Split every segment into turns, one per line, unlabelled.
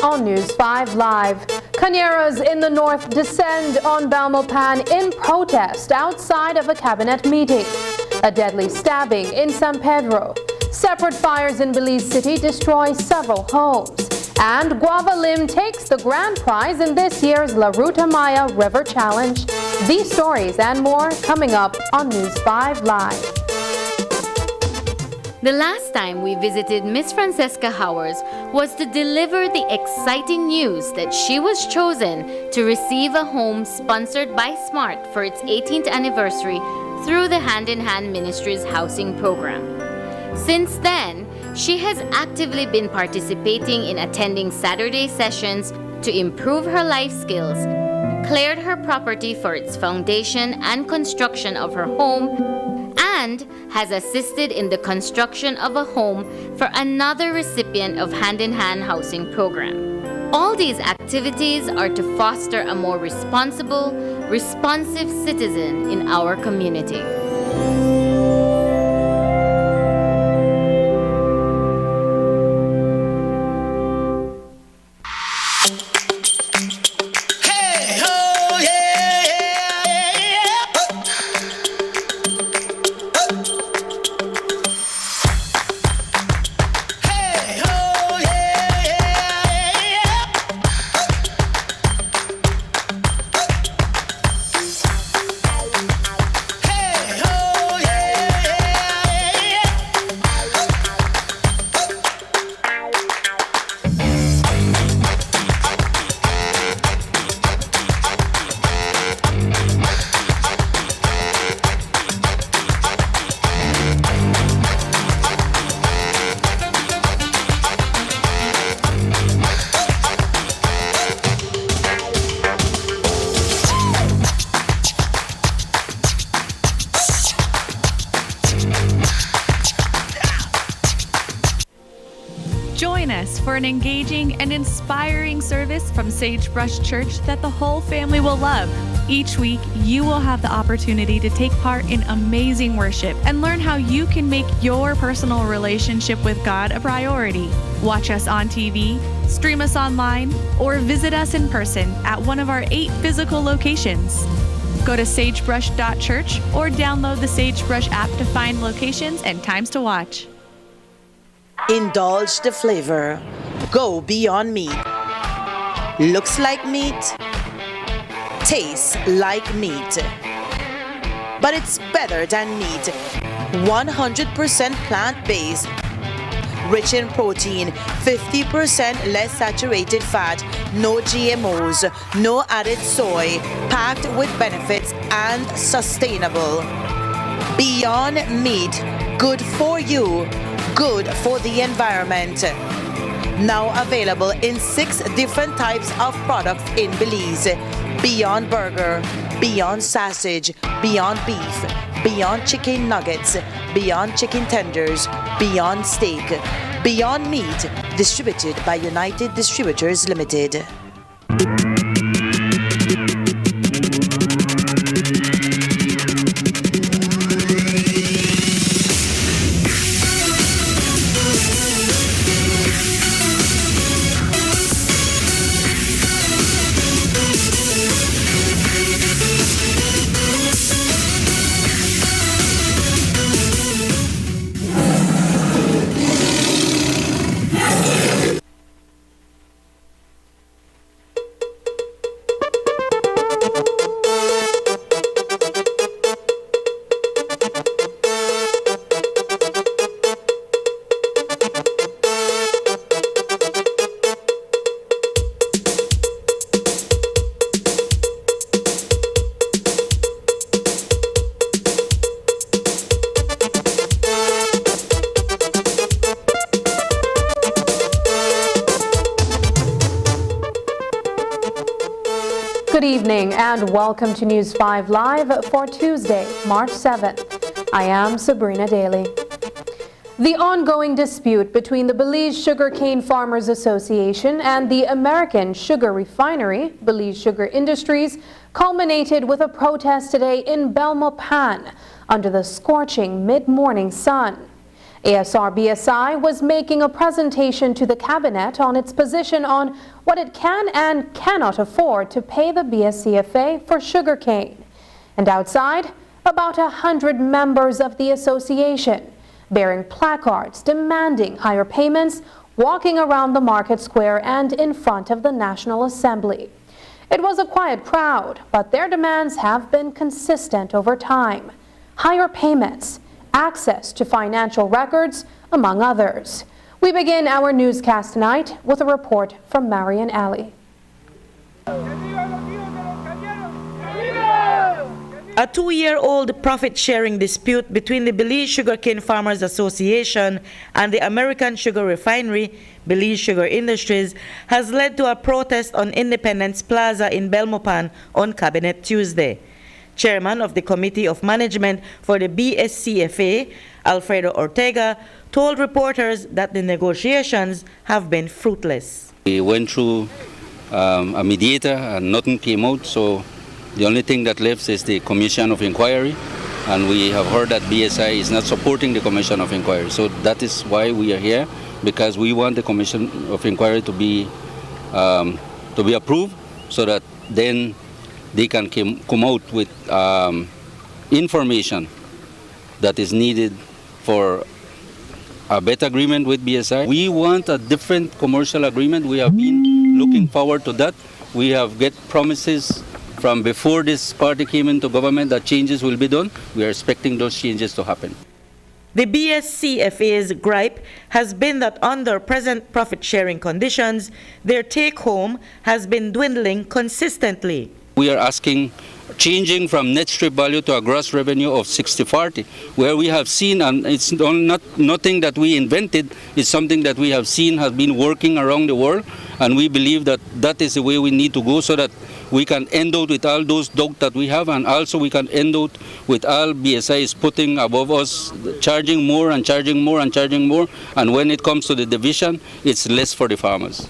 on News 5 Live. Cañeros in the north descend on Belmopan in protest outside of a cabinet meeting. A deadly stabbing in San Pedro. Separate fires in Belize City destroy several homes. And Guava Lim takes the grand prize in this year's La Ruta Maya River Challenge. These stories and more coming up on News 5 Live.
The last time we visited Miss Francesca Howers was to deliver the exciting news that she was chosen to receive a home sponsored by SMART for its 18th anniversary through the Hand in Hand Ministries housing program. Since then, she has actively been participating in attending Saturday sessions to improve her life skills, cleared her property for its foundation and construction of her home, and has assisted in the construction of a home for another recipient of Hand in Hand housing program. All these activities are to foster a more responsible, responsive citizen in our community.
Join us for an engaging and inspiring service from Sagebrush Church that the whole family will love. Each week, you will have the opportunity to take part in amazing worship and learn how you can make your personal relationship with God a priority. Watch us on TV, stream us online, or visit us in person at one of our 8 physical locations. Go to sagebrush.church or download the Sagebrush app to find locations and times to watch.
Indulge the flavor. Go beyond meat. Looks like meat. Tastes like meat. But it's better than meat. 100% plant-based. Rich in protein, 50% less saturated fat, no GMOs, no added soy, packed with benefits and sustainable. Beyond meat, good for you. Good for the environment. Now available in 6 different types of products in Belize. Beyond Burger, Beyond Sausage, Beyond Beef, Beyond Chicken Nuggets, Beyond Chicken Tenders, Beyond Steak, Beyond Meat, distributed by United Distributors Limited.
Good evening and welcome to News 5 Live for Tuesday, March 7th. I am Sabrina Daly. The ongoing dispute between the Belize Sugarcane Farmers Association and the American sugar refinery, Belize Sugar Industries, culminated with a protest today in Belmopan under the scorching mid-morning sun. ASR-BSI was making a presentation to the cabinet on its position on what it can and cannot afford to pay the BSCFA for sugarcane. And outside, about 100 members of the association, bearing placards demanding higher payments, walking around the market square and in front of the National Assembly. It was a quiet crowd, but their demands have been consistent over time. Higher payments, access to financial records, among others. We begin our newscast tonight with a report from Marian Alley.
A 2-year-old profit-sharing dispute between the Belize Sugarcane Farmers Association and the American sugar refinery, Belize Sugar Industries, has led to a protest on Independence Plaza in Belmopan on Cabinet Tuesday. Chairman of the Committee of Management for the BSCFA, Alfredo Ortega, told reporters that the negotiations have been fruitless.
We went through a mediator and nothing came out, so the only thing that left is the Commission of Inquiry, and we have heard that BSI is not supporting the Commission of Inquiry. So that is why we are here, because we want the Commission of Inquiry to be approved, so that then they can come out with information that is needed for a better agreement with BSI. We want a different commercial agreement. We have been looking forward to that. We have get promises from before this party came into government that changes will be done. We are expecting those changes to happen.
The BSCFA's gripe has been that under present profit-sharing conditions, their take-home has been dwindling consistently.
We are asking changing from net strip value to a gross revenue of 60-40, where we have seen, and it's not nothing that we invented, it's something that we have seen has been working around the world, and we believe that that is the way we need to go, so that we can end out with all those doubts that we have, and also we can end out with all BSI is putting above us, charging more and charging more and charging more, and when it comes to the division, it's less for the farmers.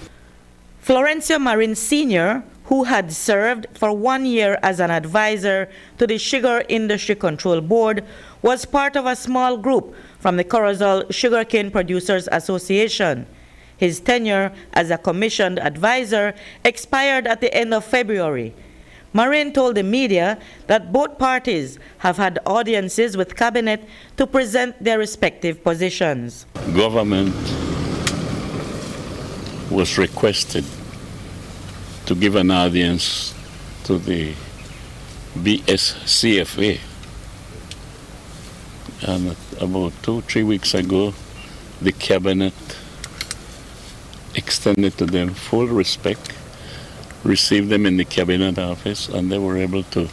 Florencio Marin Sr., who had served for 1 year as an advisor to the Sugar Industry Control Board, was part of a small group from the Carousel Sugarcane Producers Association. His tenure as a commissioned advisor expired at the end of February. Marin told the media that both parties have had audiences with cabinet to present their respective positions.
Government was requested to give an audience to the BSCFA. And about 2-3 weeks ago, the cabinet extended to them full respect, received them in the cabinet office, and they were able to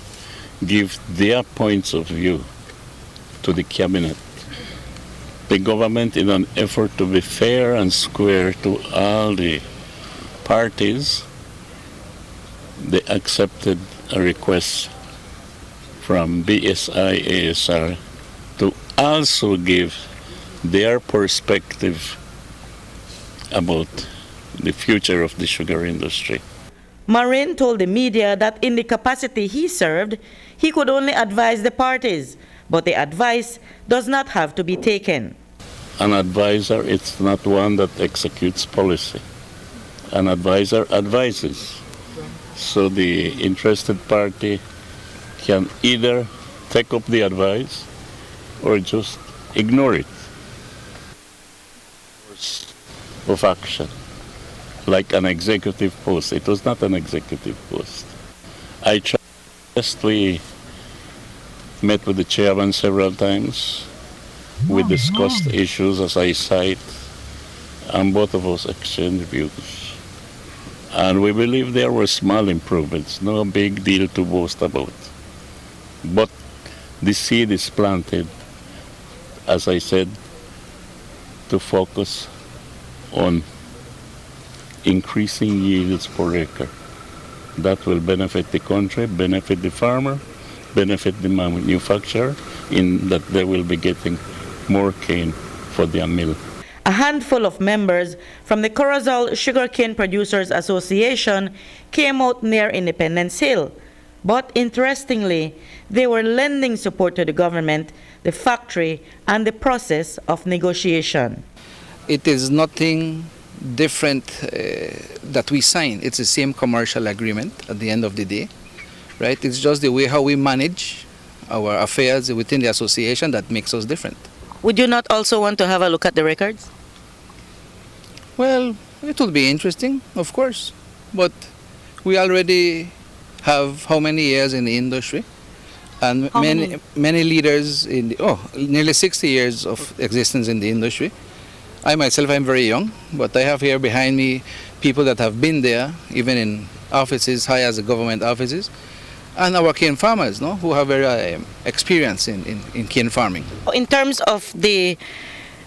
give their points of view to the cabinet. The government, in an effort to be fair and square to all the parties, they accepted a request from BSI ASR to also give their perspective about the future of the sugar industry.
Marin told the media that in the capacity he served, he could only advise the parties, but the advice does not have to be taken.
An advisor is not one that executes policy. An advisor advises. So the interested party can either take up the advice or just ignore it. Of action, like an executive post. It was not an executive post. We met with the chairman several times. We discussed issues as I cite, and both of us exchanged views. And we believe there were small improvements, no big deal to boast about. But the seed is planted, as I said, to focus on increasing yields per acre. That will benefit the country, benefit the farmer, benefit the manufacturer, in that they will be getting more cane for their mill.
A handful of members from the Carousel Sugarcane Producers Association came out near Independence Hill,
But interestingly, they were lending support to the government, the factory, and the process of negotiation.
It is nothing different that we sign. It's the same commercial agreement at the end of the day, right? It's just the way how we manage our affairs within the association that makes us different.
Would you not also want to have a look at the records?
Well, it will be interesting, of course, but we already have how many years in the industry, and many leaders in nearly 60 years of existence in the industry. I myself am very young, but I have here behind me people that have been there, even in offices high as the government offices, and our cane farmers, who have very experience in cane farming.
In terms of the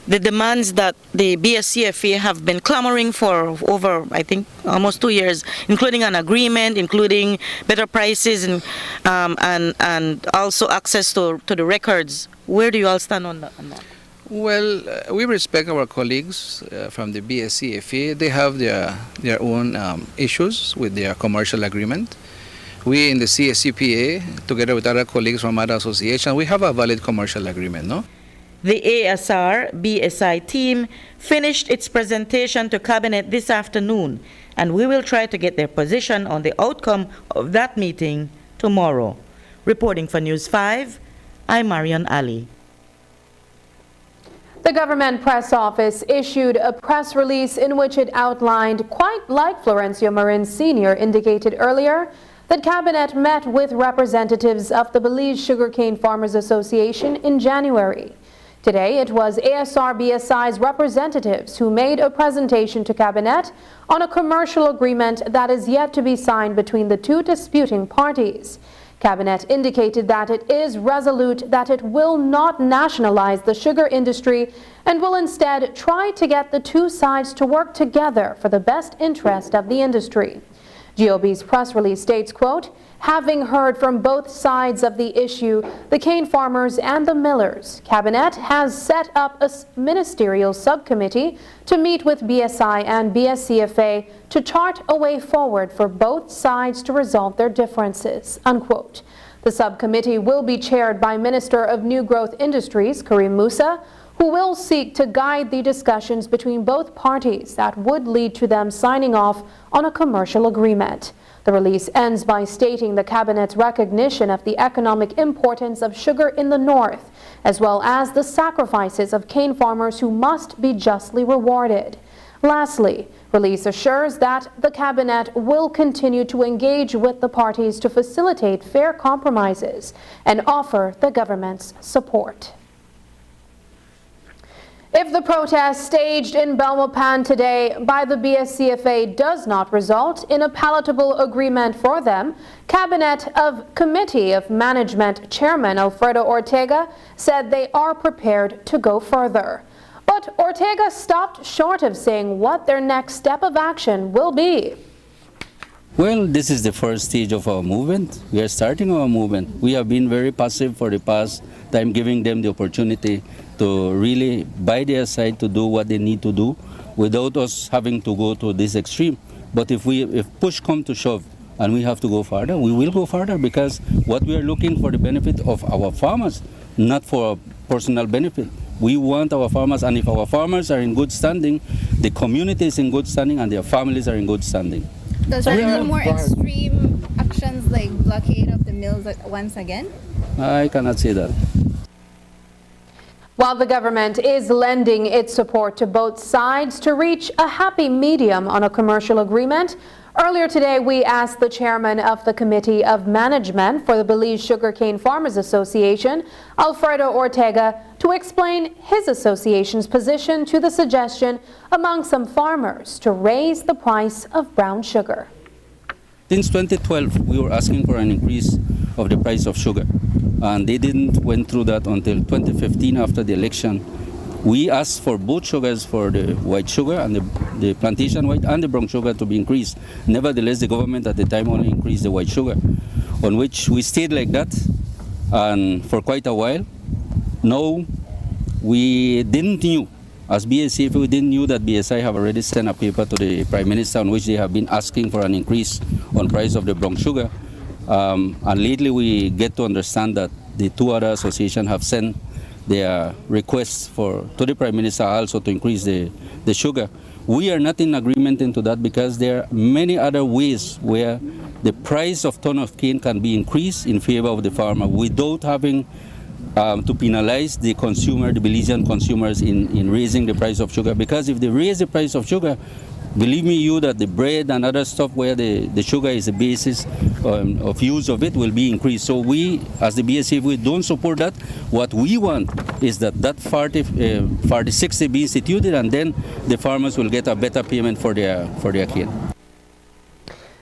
demands that the BSCFA have been clamoring for over, I think, almost 2 years, including an agreement, including better prices, and also access to the records. Where do you all stand on that?
Well, we respect our colleagues from the BSCFA. They have their own issues with their commercial agreement. We in the CSCPA, together with other colleagues from other associations, we have a valid commercial agreement, no?
The ASR BSI team finished its presentation to Cabinet this afternoon, and we will try to get their position on the outcome of that meeting tomorrow. Reporting for News 5, I'm Marion Ali.
The government press office issued a press release in which it outlined, quite like Florencio Marin Sr. indicated earlier, that Cabinet met with representatives of the Belize Sugarcane Farmers Association in January. Today, it was ASR-BSI's representatives who made a presentation to Cabinet on a commercial agreement that is yet to be signed between the two disputing parties. Cabinet indicated that it is resolute that it will not nationalize the sugar industry and will instead try to get the two sides to work together for the best interest of the industry. GOB's press release states, quote, "Having heard from both sides of the issue, the cane farmers and the millers, Cabinet has set up a ministerial subcommittee to meet with BSI and BSCFA to chart a way forward for both sides to resolve their differences," unquote. The subcommittee will be chaired by Minister of New Growth Industries, Karim Musa, who will seek to guide the discussions between both parties that would lead to them signing off on a commercial agreement. The release ends by stating the Cabinet's recognition of the economic importance of sugar in the North, as well as the sacrifices of cane farmers who must be justly rewarded. Lastly, release assures that the Cabinet will continue to engage with the parties to facilitate fair compromises and offer the government's support. If the protest staged in Belmopan today by the BSCFA does not result in a palatable agreement for them, Cabinet Committee of Management Chairman Alfredo Ortega said they are prepared to go further. But Ortega stopped short of saying what their next step of action will be.
Well, this is the first stage of our movement. We are starting our movement. We have been very passive for the past time, giving them the opportunity to really by their side to do what they need to do without us having to go to this extreme. But if push comes to shove and we have to go further, we will go further, because what we are looking for the benefit of our farmers, not for personal benefit. We want our farmers, and if our farmers are in good standing, the community is in good standing and their families are in good standing.
Does that mean more extreme actions like blockade of the mills once again?
I cannot say that.
While the government is lending its support to both sides to reach a happy medium on a commercial agreement, earlier today we asked the chairman of the Committee of Management for the Belize Sugarcane Farmers Association, Alfredo Ortega, to explain his association's position to the suggestion among some farmers to raise the price of brown sugar.
Since 2012, we were asking for an increase of the price of sugar, and they didn't went through that until 2015 after the election. We asked for both sugars, for the white sugar and the plantation white and the brown sugar, to be increased. Nevertheless, the government at the time only increased the white sugar, on which we stayed like that and for quite a while. Now, we didn't knew, as BSC, we didn't knew that BSI have already sent a paper to the Prime Minister on which they have been asking for an increase on price of the brown sugar. And lately we get to understand that the two other associations have sent their requests to the Prime Minister also to increase the sugar. We are not in agreement into that because there are many other ways where the price of ton of cane can be increased in favor of the farmer without having to penalize the consumer, the Belizean consumers in raising the price of sugar. Because if they raise the price of sugar, believe me you that the bread and other stuff where the sugar is the basis of use of it will be increased. So we, as the BSF, we don't support that. What we want is that 40/60 be instituted, and then the farmers will get a better payment for their cane.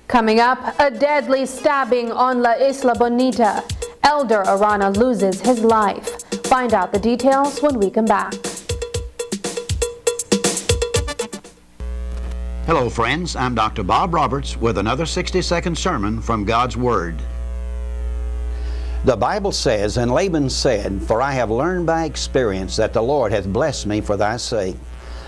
Coming up, a deadly stabbing on La Isla Bonita. Elder Arana loses his life. Find out the details when we come back.
Hello friends, I'm Dr. Bob Roberts with another 60-second sermon from God's Word. The Bible says, and Laban said, "For I have learned by experience that the Lord hath blessed me for thy sake."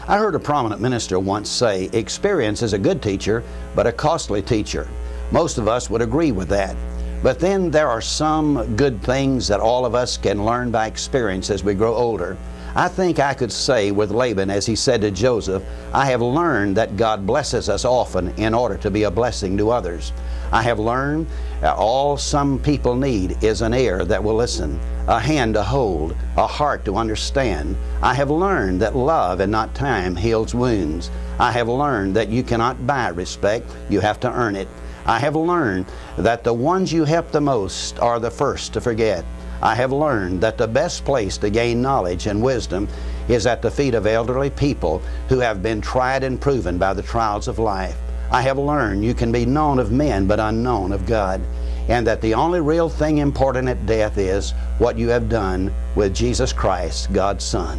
I heard a prominent minister once say, experience is a good teacher, but a costly teacher. Most of us would agree with that. But then there are some good things that all of us can learn by experience as we grow older. I think I could say with Laban, as he said to Joseph, I have learned that God blesses us often in order to be a blessing to others. I have learned that all some people need is an ear that will listen, a hand to hold, a heart to understand. I have learned that love and not time heals wounds. I have learned that you cannot buy respect, you have to earn it. I have learned that the ones you help the most are the first to forget. I have learned that the best place to gain knowledge and wisdom is at the feet of elderly people who have been tried and proven by the trials of life. I have learned you can be known of men but unknown of God, and that the only real thing important at death is what you have done with Jesus Christ, God's Son.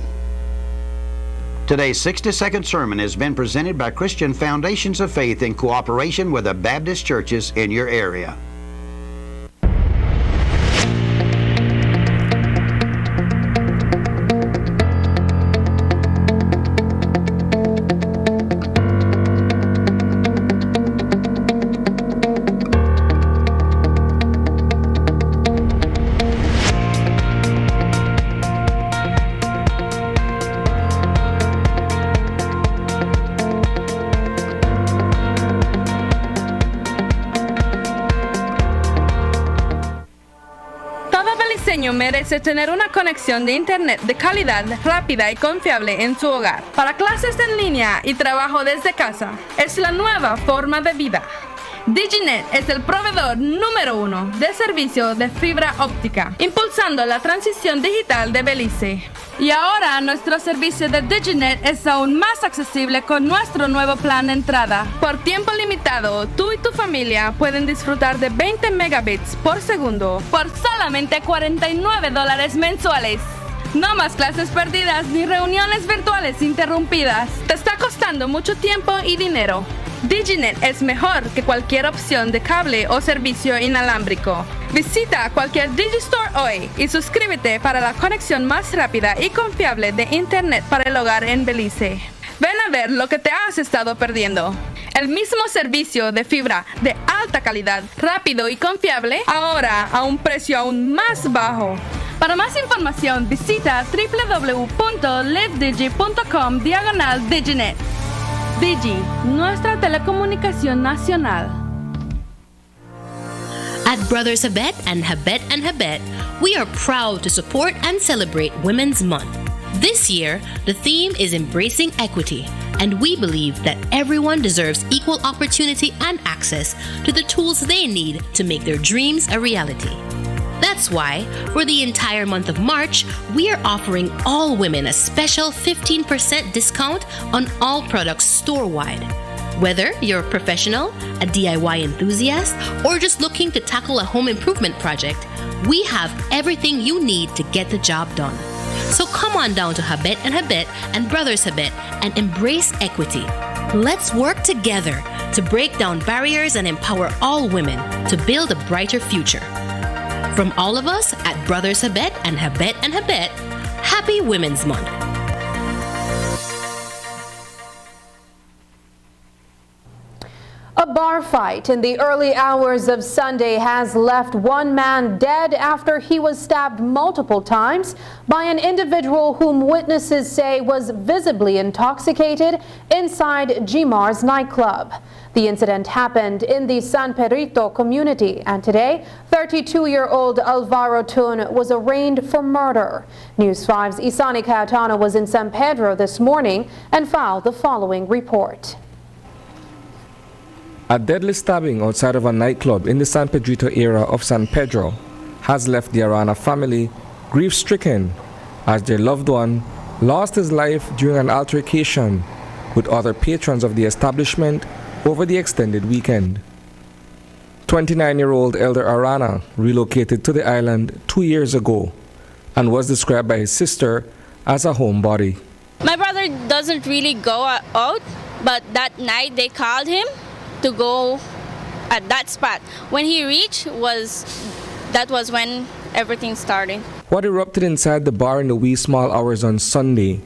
Today's 60-second sermon has been presented by Christian Foundations of Faith in cooperation with the Baptist churches in your area.
Merece tener una conexión de internet de calidad, rápida y confiable en su hogar. Para clases en línea y trabajo desde casa, es la nueva forma de vida. Diginet es el proveedor número 1 de servicio de fibra óptica, impulsando la transición digital de Belice. Y ahora nuestro servicio de Diginet es aún más accesible con nuestro nuevo plan de entrada. Por tiempo limitado, tú y tu familia pueden disfrutar de 20 megabits por segundo por solamente $49 mensuales. No más clases perdidas ni reuniones virtuales interrumpidas. Te está costando mucho tiempo y dinero. Diginet es mejor que cualquier opción de cable o servicio inalámbrico. Visita cualquier Digistore hoy y suscríbete para la conexión más rápida y confiable de Internet para el hogar en Belice. Ven a ver lo que te has estado perdiendo. El mismo servicio de fibra de alta calidad, rápido y confiable, ahora a un precio aún más bajo. Para más información, visita www.livedigi.com/Diginet. Digi, nuestra telecomunicación nacional.
At Brothers Habet and Habet, we are proud to support and celebrate Women's Month. This year, the theme is embracing equity, and we believe that everyone deserves equal opportunity and access to the tools they need to make their dreams a reality. That's why, for the entire month of March, we are offering all women a special 15% discount on all products store-wide. Whether you're a professional, a DIY enthusiast, or just looking to tackle a home improvement project, we have everything you need to get the job done. So come on down to Habet and Brothers Habet and embrace equity. Let's work together to break down barriers and empower all women to build a brighter future. From all of us at Brothers Habet and Habet, Happy Women's Month.
A bar fight in the early hours of Sunday has left one man dead after he was stabbed multiple times by an individual whom witnesses say was visibly intoxicated inside Gimar's nightclub. The incident happened in the San Pedrito community, and today, 32-year-old Alvaro Tun was arraigned for murder. News 5's Isani Cayetano was in San Pedro this morning and filed the following report.
A deadly stabbing outside of a nightclub in the San Pedrito area of San Pedro has left the Arana family grief-stricken as their loved one lost his life during an altercation with other patrons of the establishment over the extended weekend. 29-year-old Elder Arana relocated to the island 2 years ago and was described by his sister as a homebody.
My brother doesn't really go out, but that night they called him to go at that spot. When he reached, that was when everything started.
What erupted inside the bar in the wee small hours on Sunday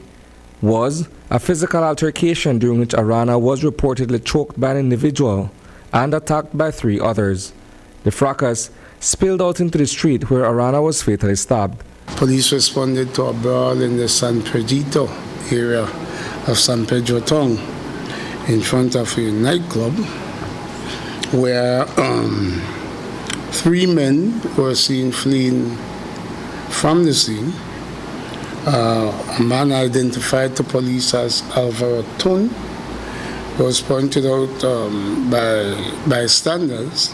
was a physical altercation during which Arana was reportedly choked by an individual and attacked by 3 others. The fracas spilled out into the street where Arana was fatally stabbed.
Police responded to a brawl in the San Pedrito area of San Pedro town in front of a nightclub where 3 men were seen fleeing from the scene. A man identified to police as Alvaro Tun was pointed out by bystanders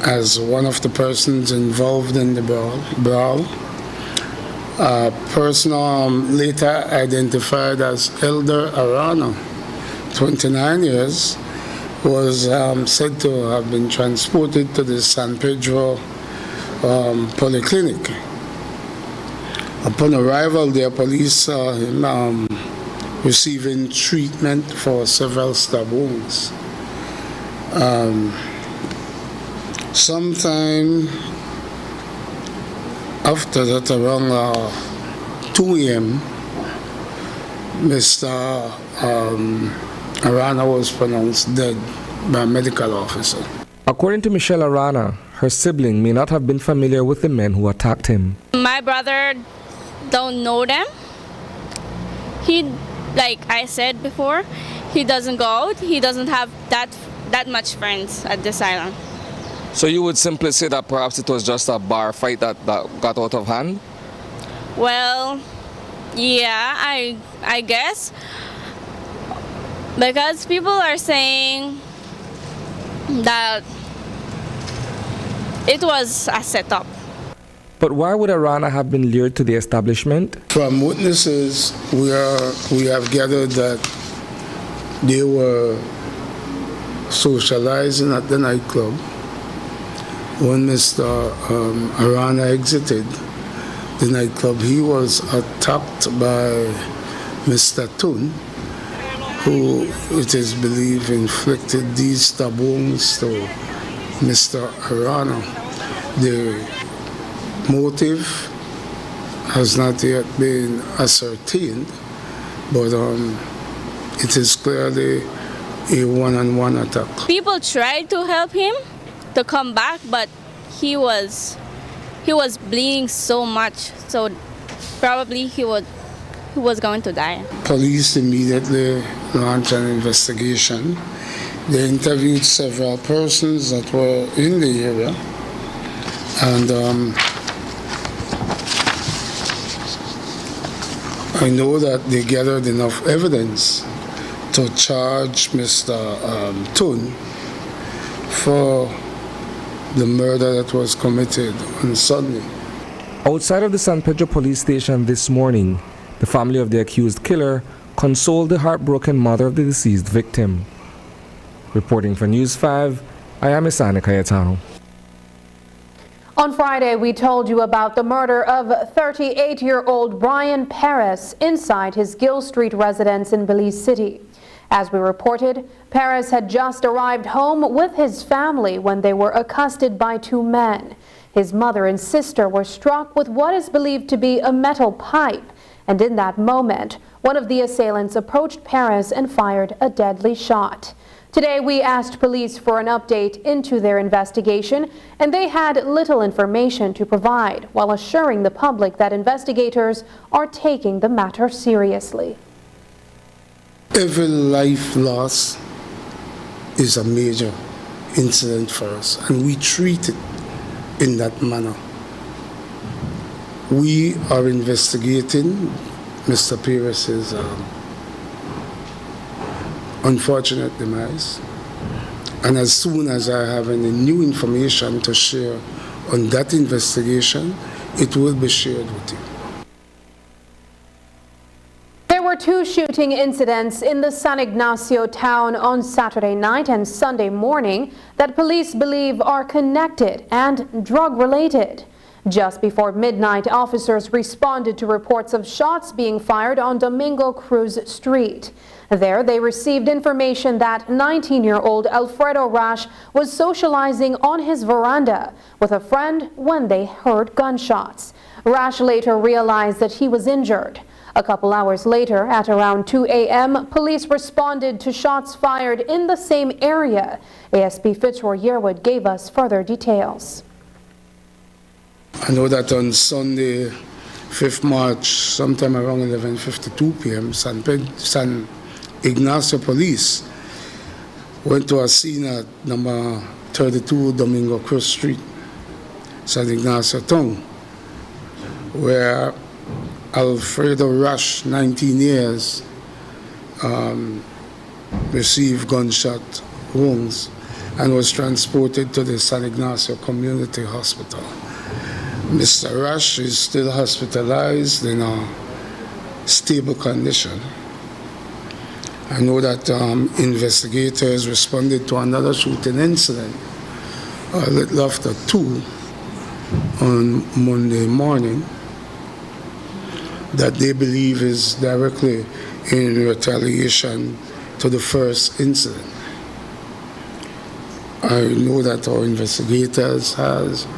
as one of the persons involved in the brawl. A person later identified as Elder Arana, 29 years, was said to have been transported to the San Pedro polyclinic. Upon arrival there, police saw him receiving treatment for several stab wounds. Sometime after that, around 2 a.m., Mr. Arana was pronounced dead by a medical officer.
According to Michelle Arana, her sibling may not have been familiar with the men who attacked him.
My brother don't know them. He, like I said before, he doesn't go out. He doesn't have that much friends at this island.
So you would simply say that perhaps it was just a bar fight that got out of hand?
Well, yeah, I guess. Because people are saying that it was a setup.
But why would Arana have been lured to the establishment?
From witnesses, we have gathered that they were socializing at the nightclub. When Mr. Arana exited the nightclub, he was attacked by Mr. Tun, who it is believed inflicted these stab wounds to Mr. Arana. The motive has not yet been ascertained, but it is clearly a one-on-one attack.
People tried to help him to come back, but he was bleeding so much, so probably he was going to die.
Police immediately launched an investigation. They interviewed several persons that were in the area, and I know that they gathered enough evidence to charge Mr. Tun for the murder that was committed on Sunday.
Outside of the San Pedro police station this morning, the family of the accused killer consoled the heartbroken mother of the deceased victim. Reporting for News 5, I am Isani Cayetano.
On Friday, we told you about the murder of 38-year-old Brian Perez inside his Gill Street residence in Belize City. As we reported, Perez had just arrived home with his family when they were accosted by 2 men. His mother and sister were struck with what is believed to be a metal pipe, and in that moment, one of the assailants approached Perez and fired a deadly shot. Today, we asked police for an update into their investigation, and they had little information to provide, while assuring the public that investigators are taking the matter seriously.
Every life loss is a major incident for us, and we treat it in that manner. We are investigating Mr. Pierce's unfortunate demise, and as soon as I have any new information to share on that investigation, it will be shared with you.
There were two shooting incidents in the San Ignacio town on Saturday night and Sunday morning that police believe are connected and drug-related. Just before midnight, officers responded to reports of shots being fired on Domingo Cruz Street. There, they received information that 19-year-old Alfredo Rash was socializing on his veranda with a friend when they heard gunshots. Rash later realized that he was injured. A couple hours later, at around 2 a.m., police responded to shots fired in the same area. ASP Fitzroy Yearwood gave us further details.
I know that on Sunday, 5th March, sometime around 11:52 p.m., San Ignacio Police went to a scene at number 32 Domingo Cruz Street, San Ignacio town, where Alfredo Rash, 19 years, received gunshot wounds and was transported to the San Ignacio Community Hospital. Mr. Rash is still hospitalized in a stable condition. I know that investigators responded to another shooting incident a little after 2 on Monday morning that they believe is directly in retaliation to the first incident. I know that our investigators has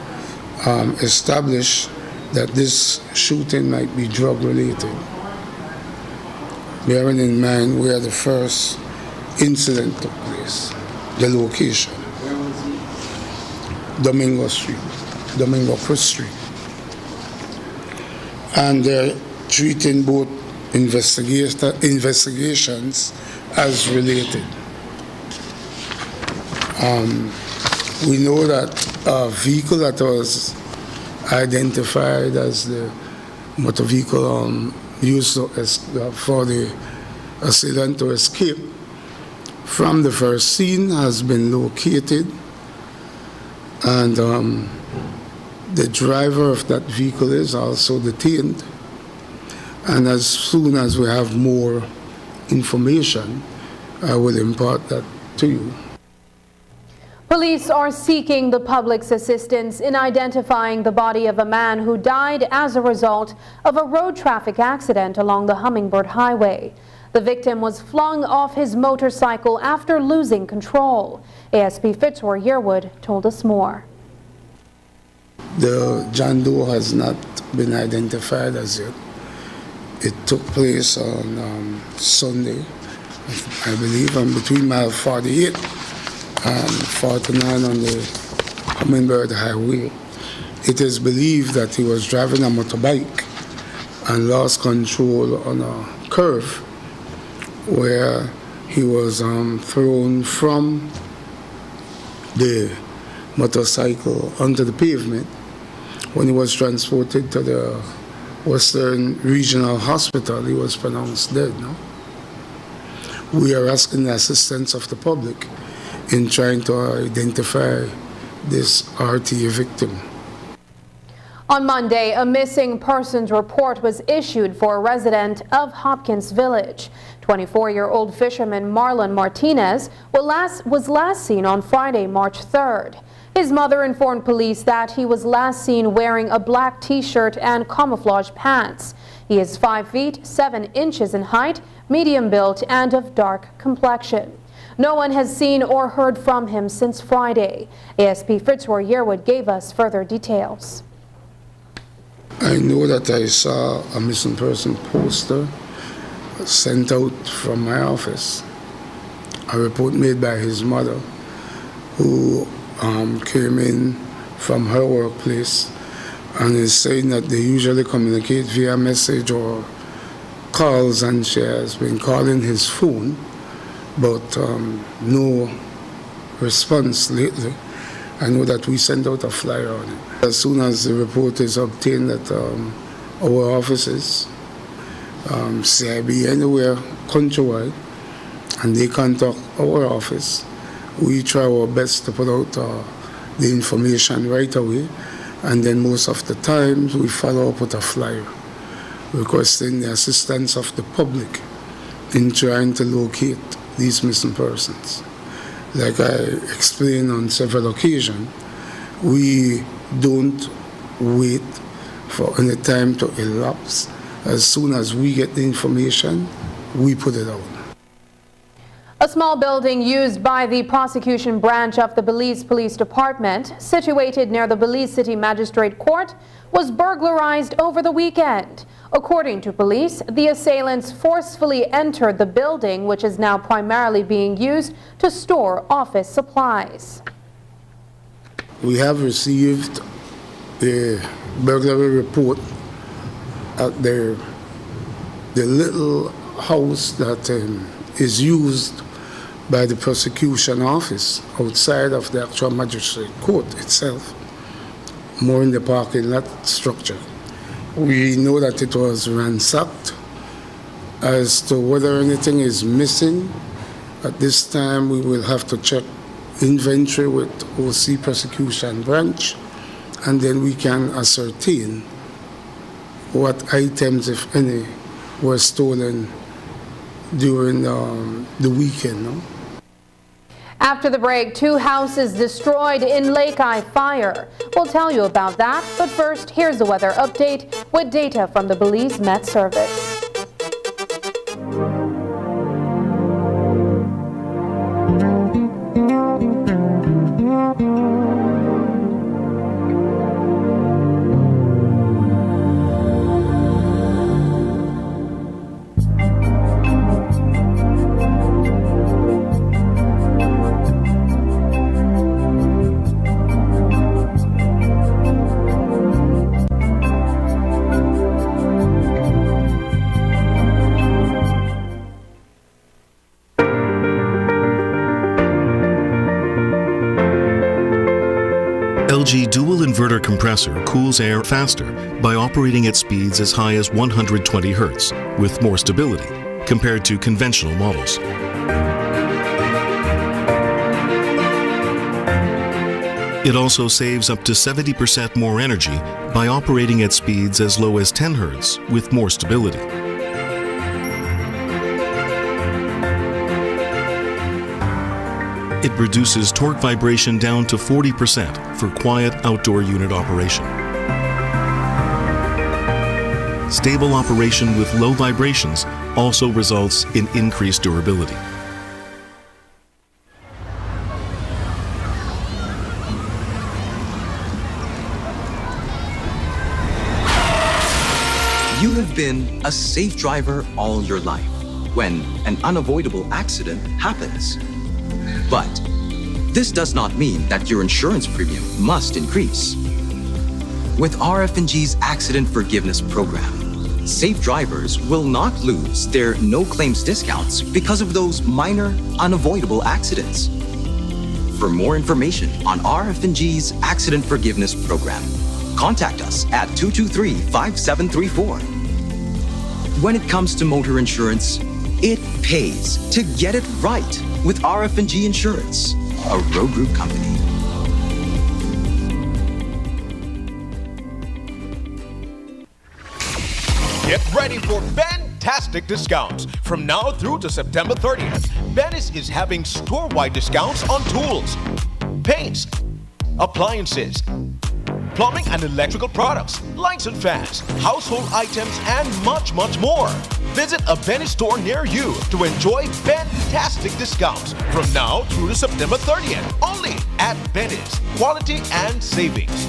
established that this shooting might be drug-related, bearing in mind where the first incident took place, the location, Domingo Street, Domingo Cruz Street. And they're treating both investigations as related. We know that a vehicle that was identified as the motor vehicle used for the assailant to escape from the first scene has been located, and the driver of that vehicle is also detained. And as soon as we have more information, I will impart that to you.
Police are seeking the public's assistance in identifying the body of a man who died as a result of a road traffic accident along the Hummingbird Highway. The victim was flung off his motorcycle after losing control. ASP Fitzroy Yearwood told us more.
The John Doe has not been identified as yet. It took place on Sunday, I believe, between mile 48 and 49 on the Hummingbird Highway. It is believed that he was driving a motorbike and lost control on a curve where he was thrown from the motorcycle onto the pavement. When he was transported to the Western Regional Hospital, he was pronounced dead. No? We are asking the assistance of the public in trying to identify this RTA victim.
On Monday, a missing persons report was issued for a resident of Hopkins Village. 24-year-old fisherman Marlon Martinez was last seen on Friday, March 3rd. His mother informed police that he was last seen wearing a black t-shirt and camouflage pants. He is 5 feet 7 inches in height, medium built, and of dark complexion. No one has seen or heard from him since Friday. ASP Fitzroy Yearwood gave us further details.
I know that I saw a missing person poster sent out from my office a report made by his mother, who came in from her workplace and is saying that they usually communicate via message or calls, and she has been calling his phone, but no response lately. I know that we sent out a flyer on it. As soon as the report is obtained at our offices, CIB anywhere countrywide, and they contact our office, we try our best to put out the information right away, and then most of the times we follow up with a flyer requesting the assistance of the public in trying to locate these missing persons. Like I explained on several occasions, we don't wait for any time to elapse. As soon as we get the information, we put it out.
A small building used by the prosecution branch of the Belize Police Department, situated near the Belize City Magistrate Court, was burglarized over the weekend. According to police, the assailants forcefully entered the building, which is now primarily being used to store office supplies.
We have received the burglary report at the little house that is used by the prosecution office outside of the actual magistrate court itself, more in the parking lot structure. We know that it was ransacked. As to whether anything is missing, at this time we will have to check inventory with OC prosecution branch, and then we can ascertain what items, if any, were stolen during the weekend. No?
After the break, 2 houses destroyed in Lake Eye fire. We'll tell you about that, but first, here's the weather update with data from the Belize Met Service.
LG dual inverter compressor cools air faster by operating at speeds as high as 120 Hz with more stability compared to conventional models. It also saves up to 70% more energy by operating at speeds as low as 10 Hz with more stability. It reduces torque vibration down to 40% for quiet outdoor unit operation. Stable operation with low vibrations also results in increased durability.
You have been a safe driver all your life when an unavoidable accident happens. But this does not mean that your insurance premium must increase. With RF&G's Accident Forgiveness Program, safe drivers will not lose their no-claims discounts because of those minor, unavoidable accidents. For more information on RF&G's Accident Forgiveness Program, contact us at 223-5734. When it comes to motor insurance, it pays to get it right with RF&G Insurance, a road group company.
Get ready for fantastic discounts. From now through to September 30th, Venice is having store-wide discounts on tools, paints, appliances, plumbing and electrical products, lights and fans, household items, and much, much more. Visit a Venice store near you to enjoy fantastic discounts from now through to September 30th, only at Venice. Quality and savings.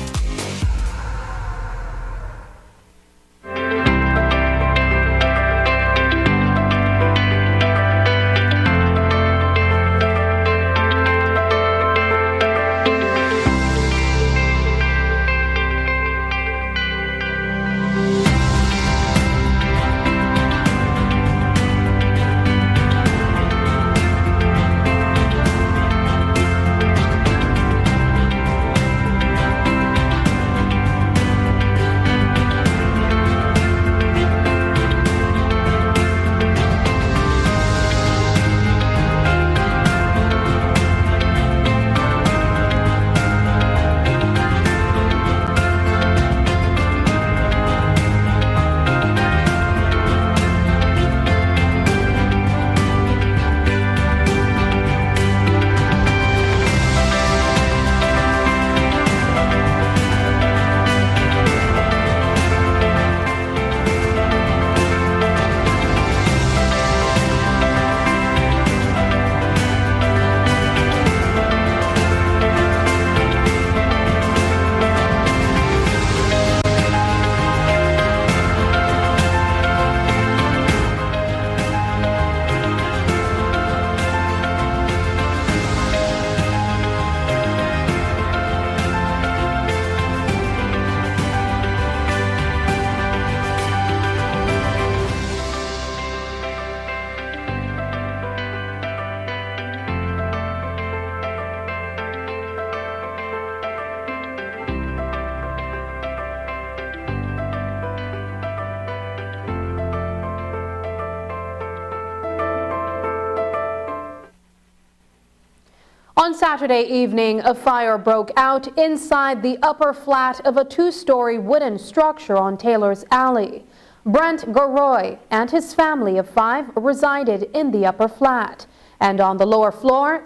On Saturday evening, a fire broke out inside the upper flat of a two-story wooden structure on Taylor's Alley. Brent Garoy and his family of 5 resided in the upper flat, and on the lower floor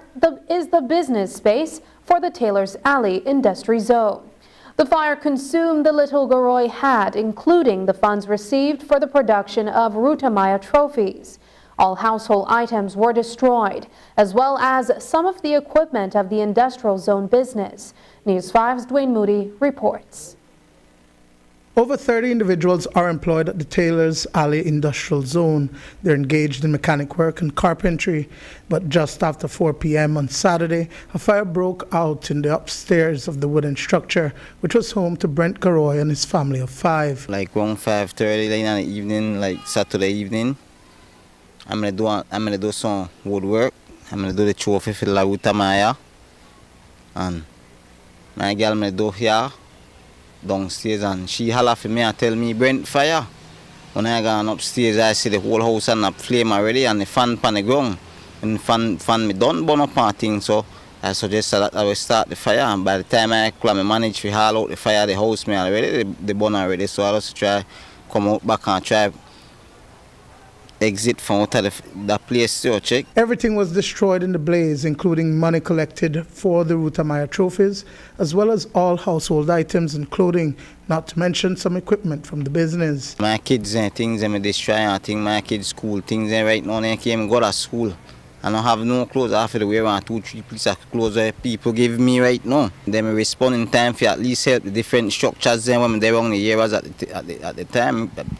is the business space for the Taylor's Alley Industry Zone. The fire consumed the little Garoy had, including the funds received for the production of Ruta Maya trophies. All household items were destroyed, as well as some of the equipment of the industrial zone business. News 5's Dwayne Moody reports.
Over 30 individuals are employed at the Taylor's Alley Industrial Zone. They're engaged in mechanic work and carpentry. But just after 4 p.m. on Saturday, a fire broke out in the upstairs of the wooden structure, which was home to Brent Garoy and his family of 5.
Like around 5:30 in the evening, like Saturday evening, I'm gonna do some woodwork. I'm gonna do the trophy for La Ruta Maya. And my girl I'm gonna do here downstairs, and she holla for me and tell me, Brent, fire. When I gone upstairs, I see the whole house and up flame already, and the fan on the ground. And fan me done burn up and thing, so I suggested that I will start the fire. And by the time I managed to haul out the fire, the house me already, the burn already. So I just try come out back and try exit from out of that place to check.
Everything was destroyed in the blaze, including money collected for the Ruta Maya trophies, as well as all household items and clothing, not to mention some equipment from the business.
My kids and things they destroy, I think my kids' school things and right now they came go to school. I don't have no clothes after the wear and 2-3 pieces of clothes that people give me right now. They may respond in time for at least help the different structures then when they wrong the years at the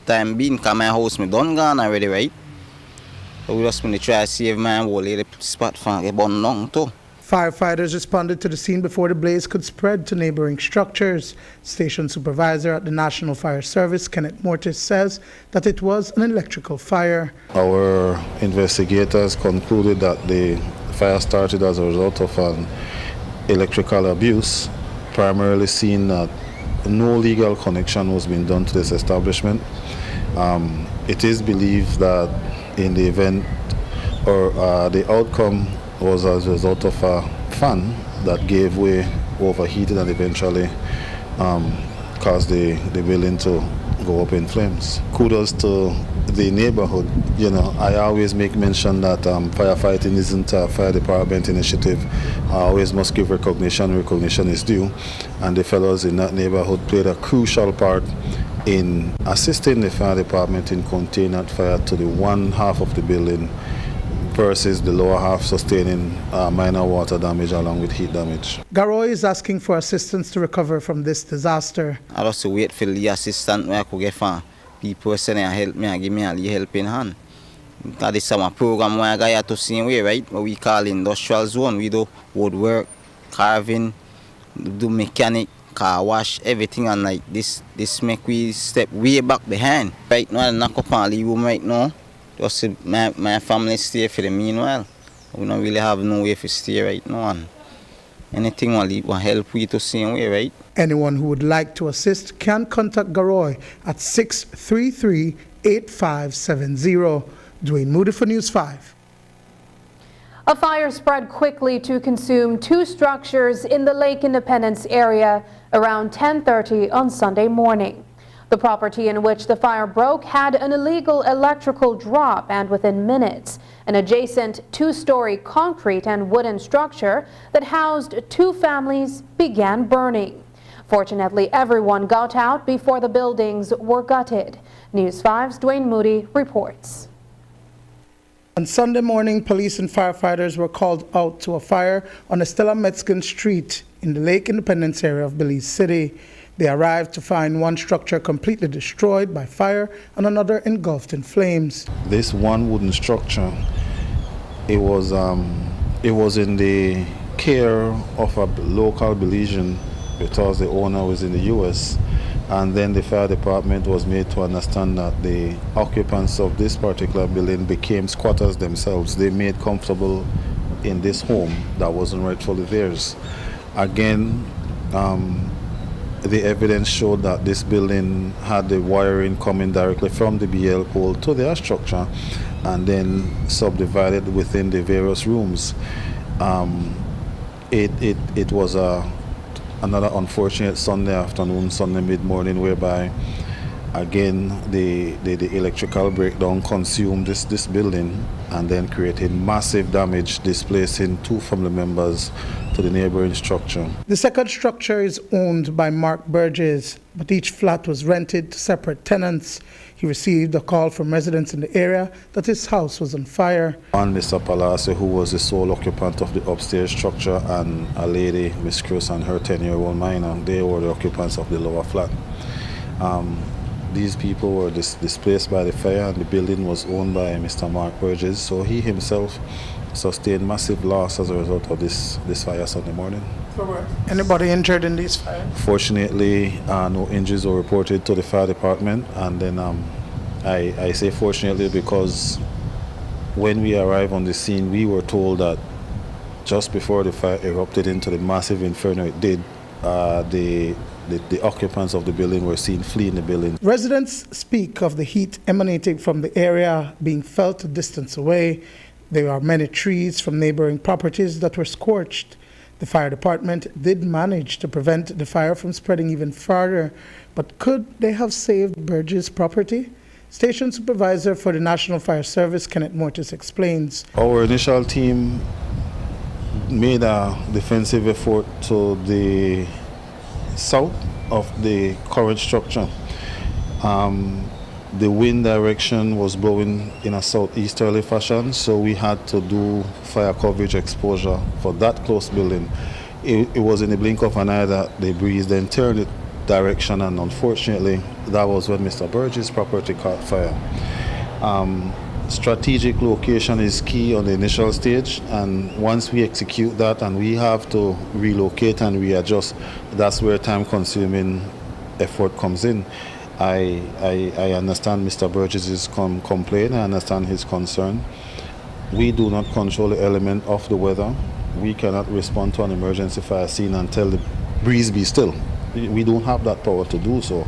time being, because my house me done gone already, right? So we just want to try to save my whole little spot from get burned down too.
Firefighters responded to the scene before the blaze could spread to neighboring structures. Station supervisor at the National Fire Service, Kenneth Mortis, says that it was an electrical fire.
Our investigators concluded that the fire started as a result of an electrical abuse, primarily seeing that no legal connection was being done to this establishment. It is believed that in the event or the outcome was as a result of a fan that gave way, overheated, and eventually caused the building to go up in flames. Kudos to the neighborhood. You know, I always make mention that firefighting isn't a fire department initiative. I always must give recognition. Recognition is due, and the fellows in that neighborhood played a crucial part in assisting the fire department in containing that fire to the one half of the building versus the lower half sustaining minor water damage along with heat damage.
Garoy is asking for assistance to recover from this disaster.
I just wait for the assistance where I could get from people saying help me and give me a helping hand. Because this is a program where I got to see way, right? What we call industrial zone. We do woodwork, carving, do mechanic, car wash, everything, and like this make we step way back behind. Right now I knock up on the room right now. Just my family stay for the meanwhile. We don't really have no way to stay right now. And anything will help we to see way, right?
Anyone who would like to assist can contact Garoy at 633-8570. Dwayne Moody for News 5.
A fire spread quickly to consume 2 structures in the Lake Independence area around 10:30 on Sunday morning. The property in which the fire broke had an illegal electrical drop, and within minutes, an adjacent 2-story concrete and wooden structure that housed 2 families began burning. Fortunately, everyone got out before the buildings were gutted. News 5's Dwayne Moody reports.
On Sunday morning, police and firefighters were called out to a fire on Estella Metzgen Street in the Lake Independence area of Belize City. They arrived to find one structure completely destroyed by fire and another engulfed in flames.
This one wooden structure, it was in the care of a local Belizean because the owner was in the U.S. And then the fire department was made to understand that the occupants of this particular building became squatters themselves. They made comfortable in this home that wasn't rightfully theirs. Again, the evidence showed that this building had the wiring coming directly from the BL pole to their structure and then subdivided within the various rooms. It was another unfortunate Sunday afternoon, Sunday mid-morning, whereby again the electrical breakdown consumed this building and then created massive damage, displacing 2 family members to the neighboring structure.
The second structure is owned by Mark Burgess, but each flat was rented to separate tenants. He received a call from residents in the area that his house was on fire.
And Mr. Palase, who was the sole occupant of the upstairs structure, and a lady, Miss Cruz, and her 10-year-old minor, they were the occupants of the lower flat. These people were displaced by the fire, and the building was owned by Mr. Mark Burgess, so he himself sustained massive loss as a result of this fire Sunday morning.
Anybody injured in this fire?
Fortunately, no injuries were reported to the fire department, and then I say fortunately because when we arrived on the scene, we were told that just before the fire erupted into the massive inferno it did, the occupants of the building were seen fleeing the building.
Residents speak of the heat emanating from the area being felt a distance away. There are many trees from neighboring properties that were scorched. The fire department did manage to prevent the fire from spreading even further, but could they have saved Burgess' property? Station Supervisor for the National Fire Service, Kenneth Mortis, explains.
Our initial team made a defensive effort to the south of the current structure. The wind direction was blowing in a southeasterly fashion, so we had to do fire coverage exposure for that close building. It was in the blink of an eye that the breeze then turned it direction, and unfortunately that was when Mr. Burgess' property caught fire. Strategic location is key on the initial stage, and once we execute that and we have to relocate and readjust, that's where time-consuming effort comes in. I understand Mr. Burgess' complaint, I understand his concern. We do not control the element of the weather. We cannot respond to an emergency fire scene until the breeze be still. We don't have that power to do so.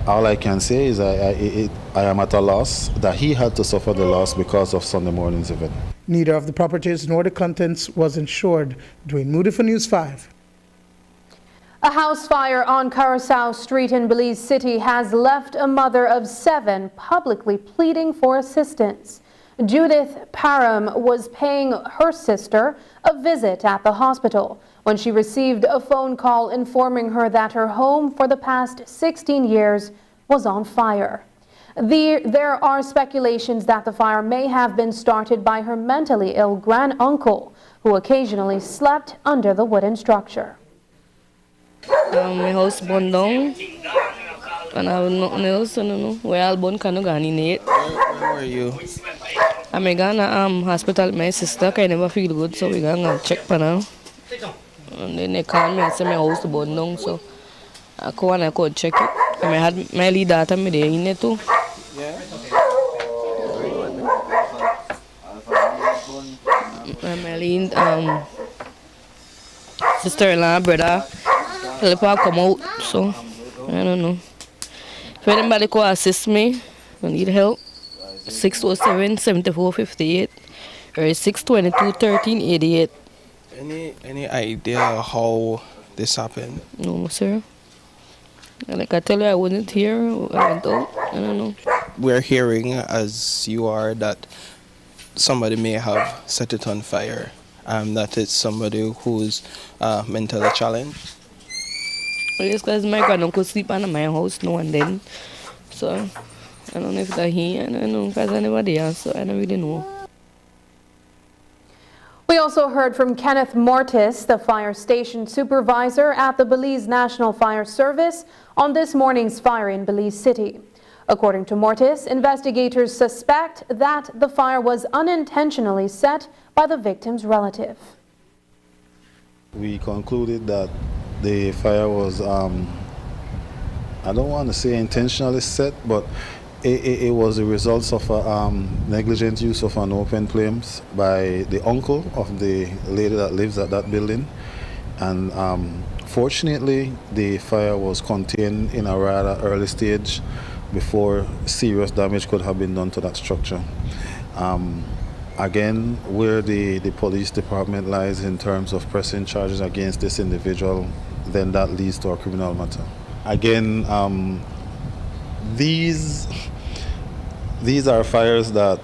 All I can say is I am at a loss that he had to suffer the loss because of Sunday morning's event.
Neither of the properties nor the contents was insured. Dwayne Moody for News 5.
A house fire on Carousel Street in Belize City has left a mother of 7 publicly pleading for assistance. Judith Parham was paying her sister a visit at the hospital when she received a phone call informing her that her home for the past 16 years was on fire. There are speculations that the fire may have been started by her mentally ill granduncle, who occasionally slept under the wooden structure.
My house burned down, and I have nothing else, I don't know. Where all burn can go in it.
Where were you?
I'm going to hospital with my sister, I never feel good, so we're going to check for now. And then they called me and said my house burned down, so I go and I could check it. And I had my lead daughter me there in it too.
Yeah?
And my lead sister-in-law, brother, help her come out, so I don't know. If anybody could assist me, I need help. 607-7458 or 622-1388.
Any idea how this happened?
No, sir. Like I tell you, I wasn't here. I went out. I don't know.
We're hearing, as you are, that somebody may have set it on fire. That it's somebody who's mentally challenged.
Yes, because my granduncle sleep under my house now and then. So I don't know if that's he. I don't know because anybody else. So I don't really know.
We also heard from Kenneth Mortis, the fire station supervisor at the Belize National Fire Service, on this morning's fire in Belize City. According to Mortis, investigators suspect that the fire was unintentionally set by the victim's relative.
We concluded that the fire was, I don't want to say intentionally set, but it was the result of a negligent use of an open flame by the uncle of the lady that lives at that building. And fortunately, the fire was contained in a rather early stage before serious damage could have been done to that structure. Again, where the police department lies in terms of pressing charges against this individual, then that leads to a criminal matter. Again, these are fires that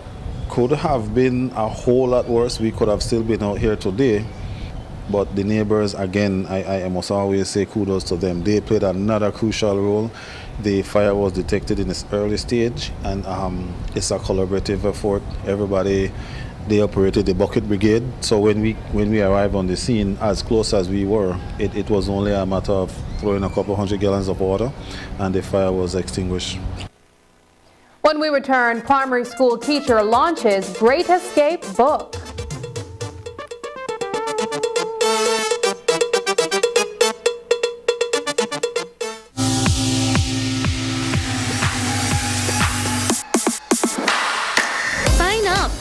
could have been a whole lot worse. We could have still been out here today, but the neighbors, again, I must always say kudos to them. They played another crucial role. The fire was detected in its early stage, and it's a collaborative effort. Everybody, they operated the bucket brigade. So when we arrived on the scene, as close as we were, it was only a matter of throwing a couple 100 gallons of water, and the fire was extinguished.
When we return, primary school teacher launches Great Escape book.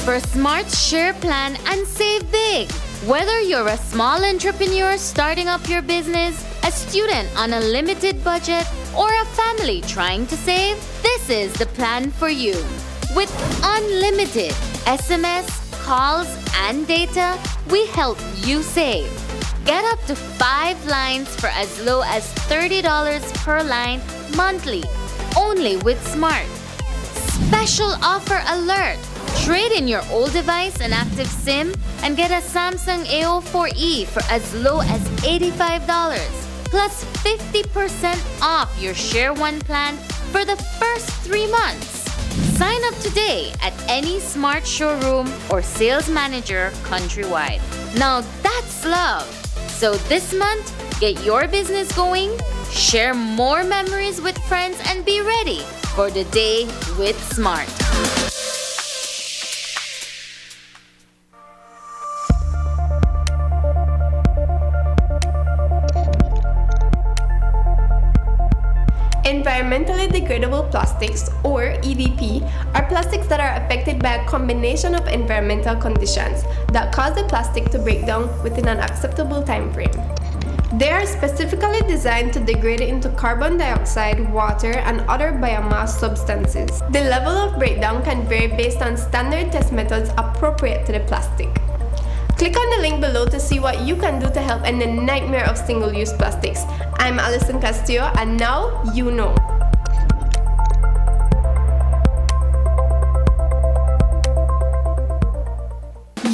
For Smart Share Plan and save big. Whether you're a small entrepreneur starting up your business, a student on a limited budget, or a family trying to save, this is the plan for you. With unlimited SMS, calls, and data, we help you save. Get up to 5 lines for as low as $30 per line monthly, only with Smart. Special offer alert! Trade in your old device and active SIM and get a Samsung A04e for as low as $85, plus 50% off your Share One plan for the first 3 months. Sign up today at any Smart showroom or sales manager countrywide. Now that's love. So this month, get your business going, share more memories with friends, and be ready for the day with Smart.
Environmentally degradable plastics, or EDP, are plastics that are affected by a combination of environmental conditions that cause the plastic to break down within an acceptable time frame. They are specifically designed to degrade into carbon dioxide, water, and other biomass substances. The level of breakdown can vary based on standard test methods appropriate to the plastic. Click on the link below to see what you can do to help end the nightmare of single-use plastics. I'm Alison Castillo, and now you know.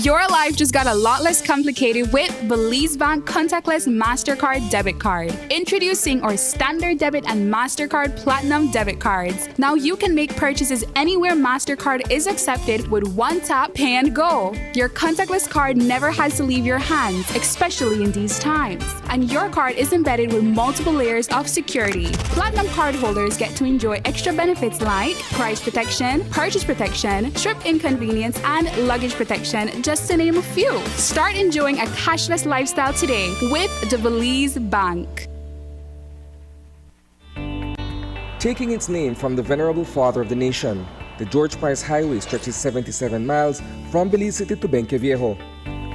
Your life just got a lot less complicated with Belize Bank Contactless MasterCard Debit Card. Introducing our Standard Debit and MasterCard Platinum Debit Cards. Now you can make purchases anywhere MasterCard is accepted with one tap, pay and go. Your contactless card never has to leave your hands, especially in these times. And your card is embedded with multiple layers of security. Platinum card holders get to enjoy extra benefits like price protection, purchase protection, trip inconvenience, and luggage protection, just to name a few. Start enjoying a cashless lifestyle today with the Belize Bank.
Taking its name from the venerable father of the nation, the George Price Highway stretches 77 miles from Belize City to Benqueviejo.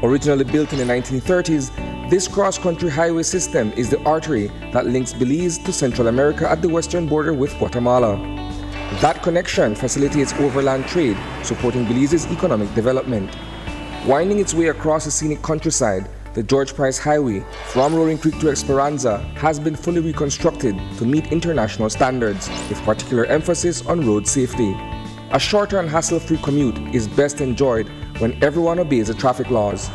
Originally built in the 1930s, this cross-country highway system is the artery that links Belize to Central America at the western border with Guatemala. That connection facilitates overland trade, supporting Belize's economic development. Winding its way across the scenic countryside, the George Price Highway from Roaring Creek to Esperanza has been fully reconstructed to meet international standards, with particular emphasis on road safety. A shorter and hassle-free commute is best enjoyed when everyone obeys the traffic laws.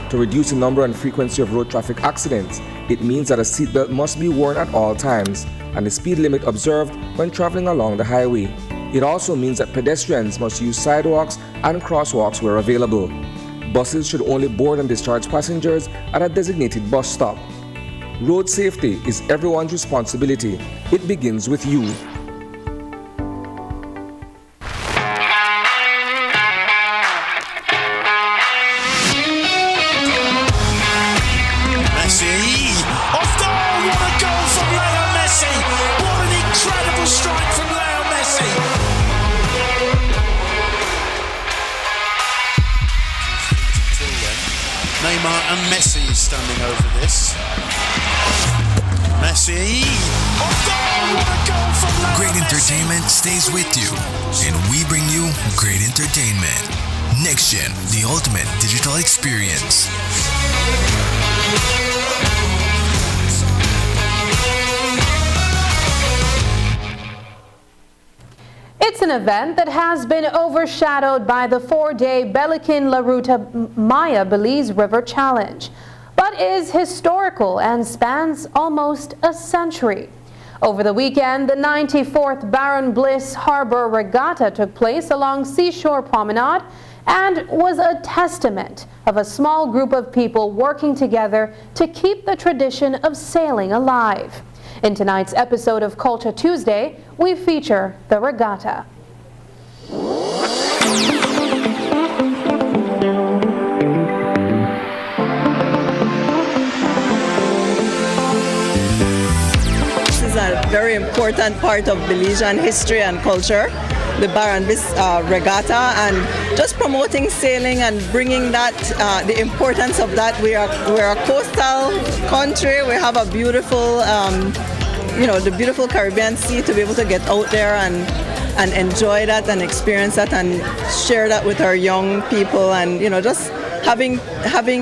To reduce the number and frequency of road traffic accidents, it means that a seatbelt must be worn at all times and the speed limit observed when traveling along the highway. It also means that pedestrians must use sidewalks and crosswalks where available. Buses should only board and discharge passengers at a designated bus stop. Road safety is everyone's responsibility. It begins with you.
And Messi is standing over this. Messi.
Great entertainment stays with you, and we bring you great entertainment.
Next Gen, the ultimate digital experience.
It's an event that has been overshadowed by the 4-day Belikin La Ruta Maya Belize River Challenge, but is historical and spans almost a century. Over the weekend, the 94th Baron Bliss Harbor Regatta took place along Seashore Promenade and was a testament of a small group of people working together to keep the tradition of sailing alive. In tonight's episode of Culture Tuesday, we feature the regatta.
This is a very important part of Belizean history and culture, the Baron Bliss Regatta, and just promoting sailing and bringing that, the importance of that. We're a coastal country. We have a beautiful, the beautiful Caribbean Sea to be able to get out there and enjoy that and experience that and share that with our young people, and just having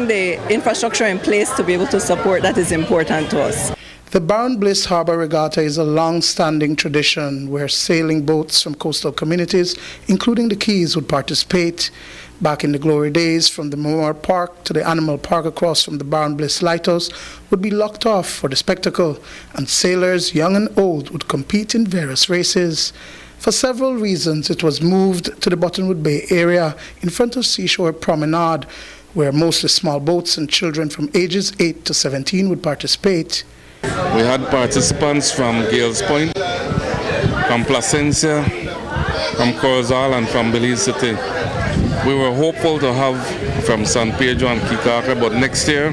the infrastructure in place to be able to support that is important to us.
The Baron Bliss Harbor Regatta is a long-standing tradition where sailing boats from coastal communities, including the Keys, would participate. Back in the glory days, from the Memorial Park to the Animal Park across from the Baron Bliss Lighthouse would be locked off for the spectacle, and sailors, young and old, would compete in various races. For several reasons, it was moved to the Buttonwood Bay area in front of Seashore Promenade, where mostly small boats and children from ages 8 to 17 would participate.
We had participants from Gales Point, from Placencia, from Carousel, and from Belize City. We were hopeful to have from San Pedro and Kikaka, but next year,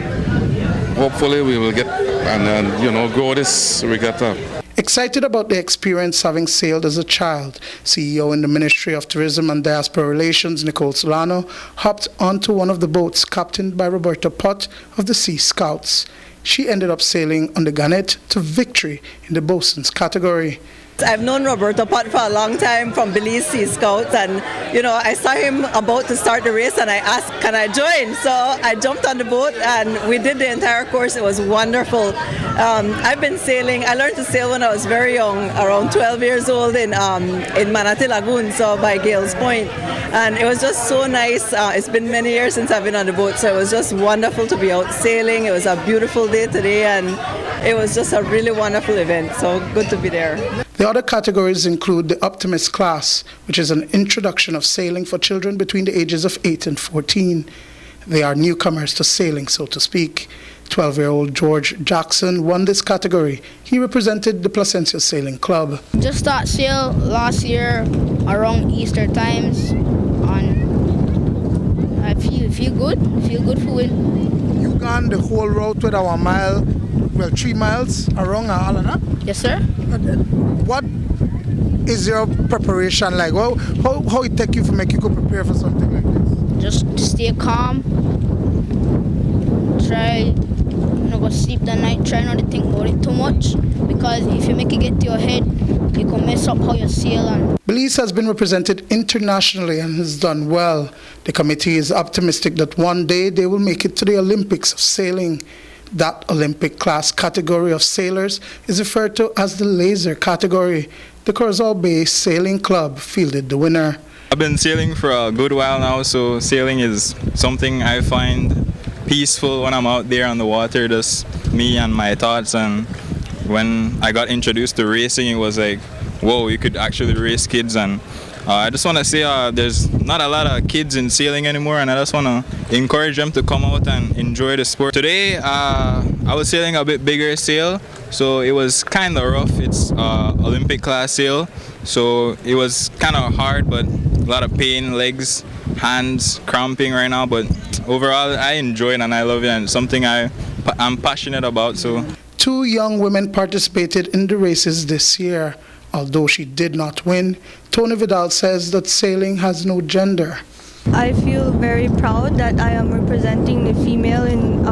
hopefully we will get and grow this regatta.
Excited about the experience having sailed as a child, CEO in the Ministry of Tourism and Diaspora Relations, Nicole Solano, hopped onto one of the boats captained by Roberta Pott of the Sea Scouts. She ended up sailing on the Gannet to victory in the bosun's category.
I've known Roberto Pott for a long time from Belize Sea Scouts, and I saw him about to start the race and I asked, can I join? So I jumped on the boat and we did the entire course. It was wonderful. I've been sailing. I learned to sail when I was very young, around 12 years old in Manatee Lagoon, so by Gales Point. And it was just so nice. It's been many years since I've been on the boat, so it was just wonderful to be out sailing. It was a beautiful day today, and it was just a really wonderful event, so good to be there.
The other categories include the Optimist class, which is an introduction of sailing for children between the ages of 8 and 14. They are newcomers to sailing, so to speak. 12-year-old George Jackson won this category. He represented the Placencia Sailing Club.
Just started sail last year around Easter times, and I feel good for it.
You gone the whole route with our 3 miles around Alana?
Yes, sir.
What is your preparation like? How it take you to make you go prepare for something like this?
Just stay calm. Try not go sleep the night. Try not to think about it too much, because if you make it get to your head, you can mess up how you sail.
Belize has been represented internationally and has done well. The committee is optimistic that one day they will make it to the Olympics of sailing. That Olympic class category of sailors is referred to as the laser category. The Carousel Bay Sailing Club fielded the winner.
I've been sailing for a good while now, so sailing is something I find peaceful when I'm out there on the water, just me and my thoughts. And when I got introduced to racing, it was like, whoa, you could actually race kids. And I just want to say there's not a lot of kids in sailing anymore, and I just want to encourage them to come out and enjoy the sport. Today, I was sailing a bit bigger sail, so it was kind of rough. It's Olympic class sail, so it was kind of hard, but a lot of pain, legs, hands cramping right now. But overall, I enjoy it and I love it, and it's something I'm passionate about. So
2 young women participated in the races this year. Although she did not win, Tony Vidal says that sailing has no gender.
I feel very proud that I am representing the female in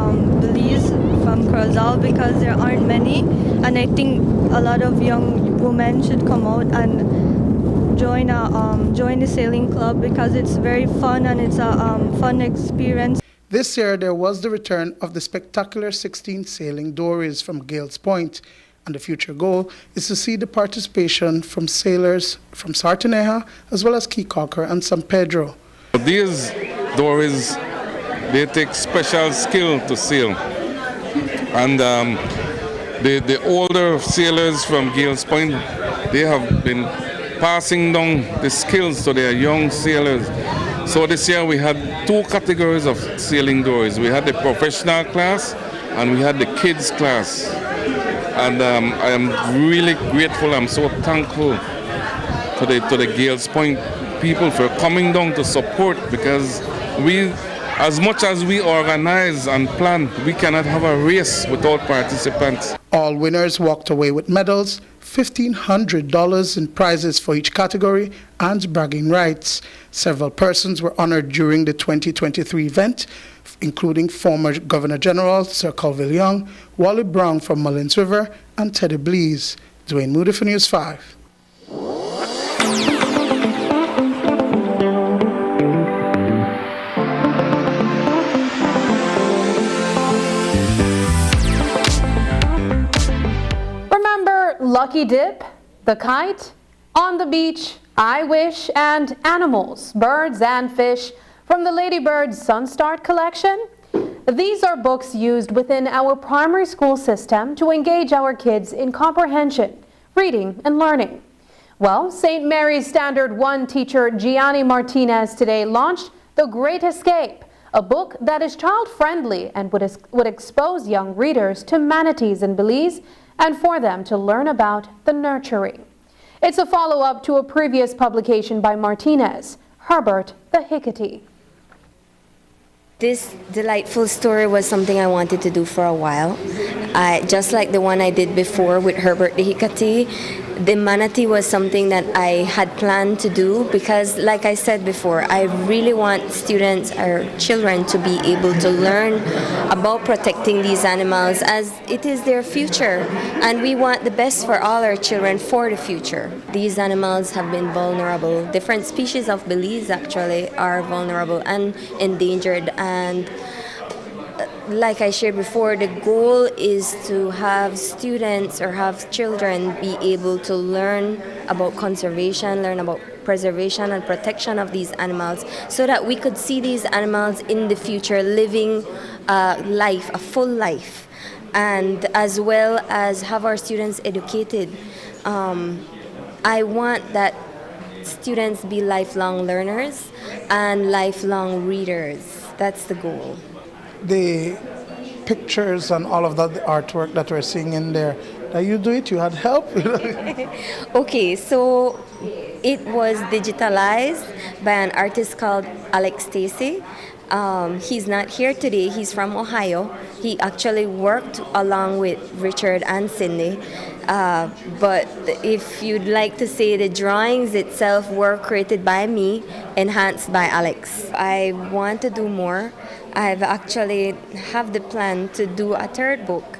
Belize from Carousel, because there aren't many, and I think a lot of young women should come out and join the sailing club because it's very fun and it's a fun experience.
This year, there was the return of the spectacular 16 sailing dories from Gales Point, and the future goal is to see the participation from sailors from Sartaneja as well as Key Cocker and San Pedro.
These dories, they take special skill to sail, and the older sailors from Gales Point, they have been passing down the skills to their young sailors. So this year we had two categories of sailing dories. We had the professional class and we had the kids class. And I am really grateful, I'm so thankful to the Gales Point people for coming down to support, because as much as we organize and plan, we cannot have a race without participants.
All winners walked away with medals, $1,500 in prizes for each category, and bragging rights. Several persons were honored during the 2023 event, including former Governor General Sir Colville Young, Wally Brown from Mullins River, and Teddy Belize. Dwayne Moody for News 5.
Lucky Dip, The Kite, On the Beach, I Wish, and Animals, Birds and Fish from the Ladybird Sunstart collection. These are books used within our primary school system to engage our kids in comprehension, reading, and learning. Well, St. Mary's Standard 1 teacher Gianni Martinez today launched The Great Escape, a book that is child-friendly and would expose young readers to manatees in Belize and for them to learn about the nurturing. It's a follow-up to a previous publication by Martinez, Herbert the Hickory.
This delightful story was something I wanted to do for a while. Just like the one I did before with Herbert the Hickory, the manatee was something that I had planned to do because, like I said before, I really want students or children to be able to learn about protecting these animals as it is their future, and we want the best for all our children for the future. These animals have been vulnerable. Different species of Belize actually are vulnerable and endangered, and like I shared before, the goal is to have students or have children be able to learn about conservation, learn about preservation and protection of these animals, so that we could see these animals in the future living life, a full life, and as well as have our students educated. I want that students be lifelong learners and lifelong readers. That's the goal.
The pictures and all of that, the artwork that we're seeing in there, that you do it, you had help?
Okay, so it was digitalized by an artist called Alex Stacy. He's not here today, he's from Ohio. He actually worked along with Richard and Cindy. But if you'd like to say, the drawings itself were created by me, enhanced by Alex. I want to do more. I've actually have the plan to do a third book,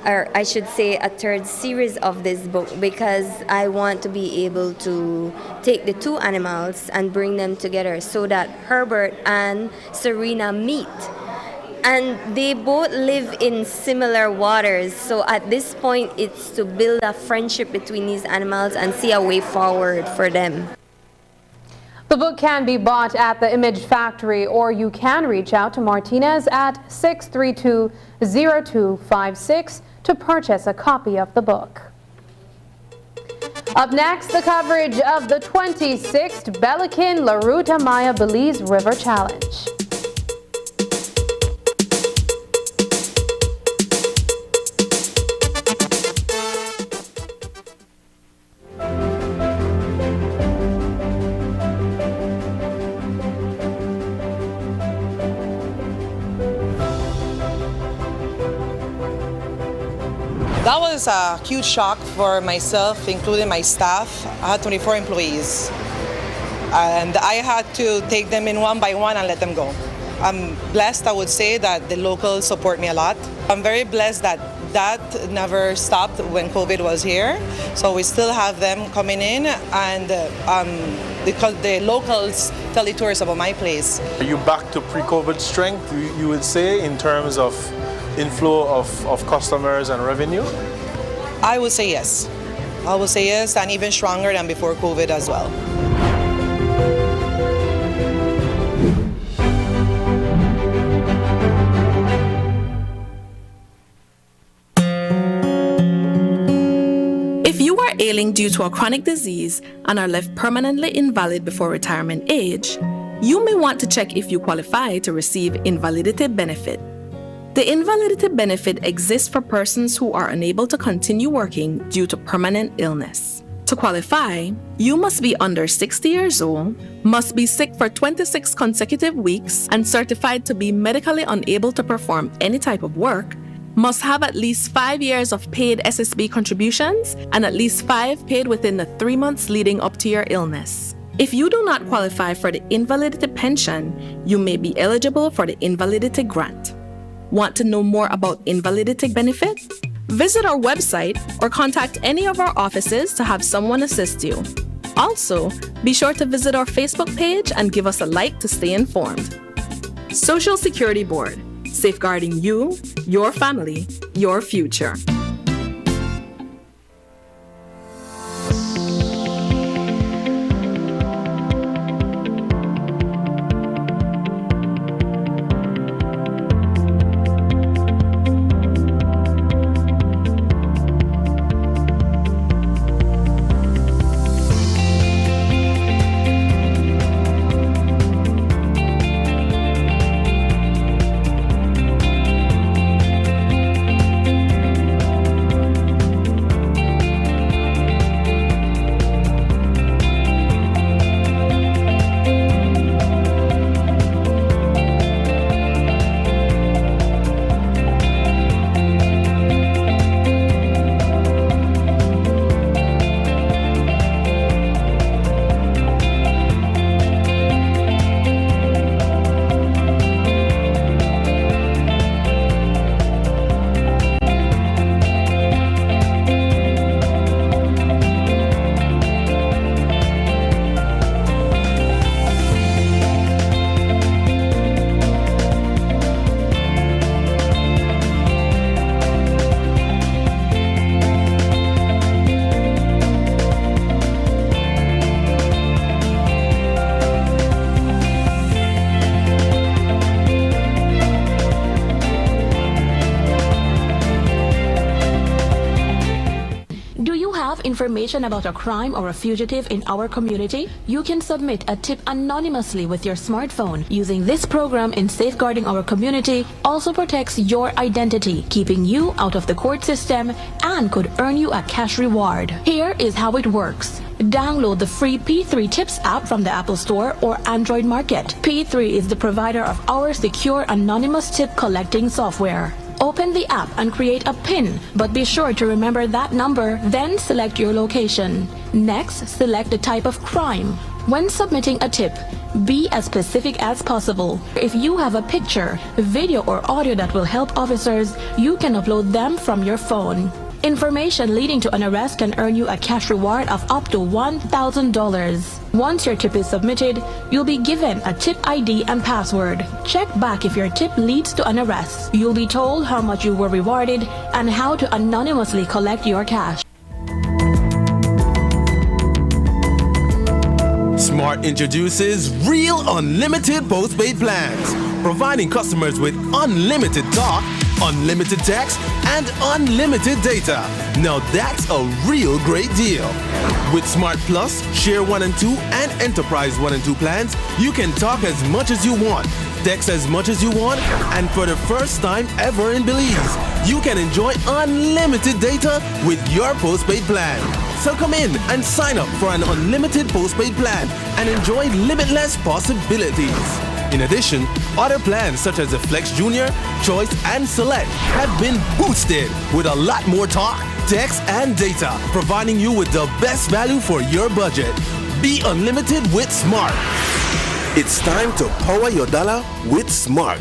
or I should say a third series of this book, because I want to be able to take the two animals and bring them together so that Herbert and Serena meet. And they both live in similar waters, so at this point it's to build a friendship between these animals and see a way forward for them.
The book can be bought at the Image Factory, or you can reach out to Martinez at 632-0256 to purchase a copy of the book. Up next, the coverage of the 26th Belikin La Ruta Maya Belize River Challenge.
That was a huge shock for myself, including my staff. I had 24 employees, and I had to take them in one by one and let them go. I'm blessed, I would say, that the locals support me a lot. I'm very blessed that that never stopped when COVID was here. So we still have them coming in, and the locals tell the tourists about my place.
Are you back to pre-COVID strength, you would say, in terms of inflow of customers and revenue?
I would say yes. I would say yes, and even stronger than before COVID as well.
If you are ailing due to a chronic disease and are left permanently invalid before retirement age, you may want to check if you qualify to receive invalidity benefit. The invalidity benefit exists for persons who are unable to continue working due to permanent illness. To qualify, you must be under 60 years old, must be sick for 26 consecutive weeks and certified to be medically unable to perform any type of work, must have at least 5 years of paid SSB contributions and at least 5 paid within the 3 months leading up to your illness. If you do not qualify for the invalidity pension, you may be eligible for the invalidity grant. Want to know more about invalidity benefit? Visit our website or contact any of our offices to have someone assist you. Also, be sure to visit our Facebook page and give us a like to stay informed. Social Security Board, safeguarding you, your family, your future.
Information about a crime or a fugitive in our community, you can submit a tip anonymously with your smartphone. Using this program in safeguarding our community also protects your identity, keeping you out of the court system, and could earn you a cash reward. Here is how it works. Download the free P3 Tips app from the Apple Store or Android Market. P3 is the provider of our secure anonymous tip collecting software. Open the app and create a PIN, but be sure to remember that number, then select your location. Next, select the type of crime. When submitting a tip, be as specific as possible. If you have a picture, video, or audio that will help officers, you can upload them from your phone. Information leading to an arrest can earn you a cash reward of up to $1,000. Once your tip is submitted, you'll be given a tip ID and password. Check back if your tip leads to an arrest. You'll be told how much you were rewarded and how to anonymously collect your cash.
Smart introduces Real Unlimited Postpaid Plans, providing customers with unlimited talk, unlimited text, and unlimited data. Now that's a real great deal. With Smart Plus, Share 1 and 2, and Enterprise 1 and 2 plans, you can talk as much as you want, text as much as you want, and for the first time ever in Belize, you can enjoy unlimited data with your postpaid plan. So come in and sign up for an unlimited postpaid plan and enjoy limitless possibilities. In addition, other plans such as the Flex Junior, Choice, and Select have been boosted with a lot more talk, text, and data, providing you with the best value for your budget. Be unlimited with Smart. It's time to power your dollar with Smart.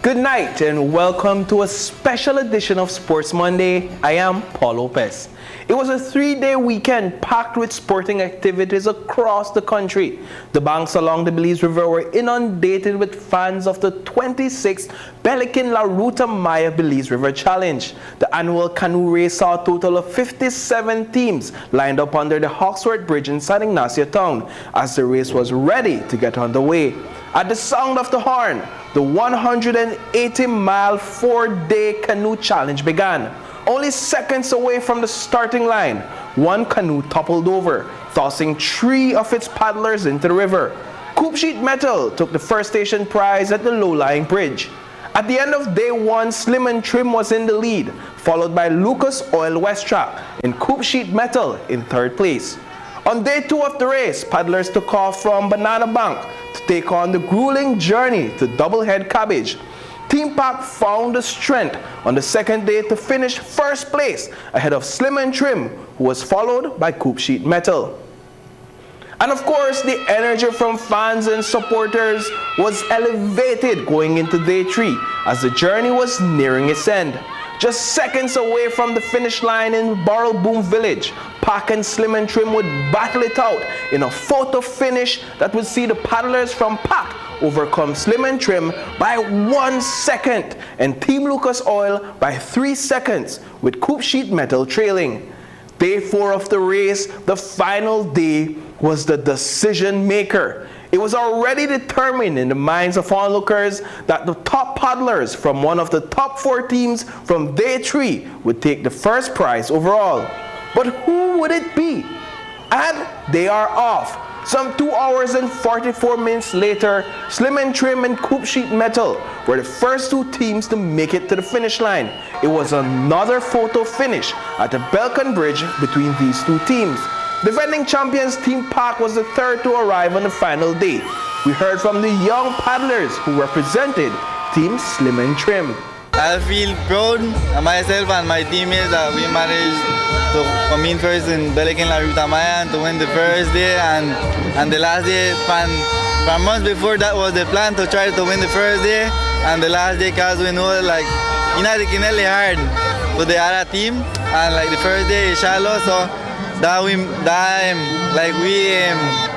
Good night and welcome to a special edition of Sports Monday. I am Paul Lopez. It was a 3-day weekend packed with sporting activities across the country. The banks along the Belize River were inundated with fans of the 26th Pelican La Ruta Maya Belize River Challenge. The annual canoe race saw a total of 57 teams lined up under the Hawksworth Bridge in San Ignacio Town as the race was ready to get underway. At the sound of the horn, the 180-mile 4-day canoe challenge began. Only seconds away from the starting line, one canoe toppled over, tossing 3 of its paddlers into the river. Coop Sheet Metal took the first station prize at the low-lying bridge. At the end of day 1, Slim and Trim was in the lead, followed by Lucas Oil West Track and Coop Sheet Metal in 3rd place. On day 2 of the race, paddlers took off from Banana Bank to take on the grueling journey to Doublehead Cabbage. Team Pack found the strength on the 2nd day to finish 1st place ahead of Slim and Trim, who was followed by Coop Sheet Metal. And of course, the energy from fans and supporters was elevated going into day 3 as the journey was nearing its end. Just seconds away from the finish line in Barrelboom Village, Pack and Slim and Trim would battle it out in a photo finish that would see the paddlers from Pack overcome Slim and Trim by 1 second and Team Lucas Oil by 3 seconds, with Coop Sheet Metal trailing. Day 4 of the race, the final day, was the decision maker. It was already determined in the minds of onlookers that the top paddlers from one of the top 4 teams from day 3 would take the first prize overall. But who would it be? And they are off. Some 2 hours and 44 minutes later, Slim and Trim and Coop Sheet Metal were the first 2 teams to make it to the finish line. It was another photo finish at the Belcon Bridge between these 2 teams. Defending champions Team Pack was the 3rd to arrive on the final day. We heard from the young paddlers who represented Team Slim and Trim.
I feel proud of myself and my teammates that we managed to come in first in Pelican La Ruta Maya and to win the first day and the last day. From months before, that was the plan, to try to win the first day and the last day, because we know it's really hard for the other team, and the first day is shallow, so we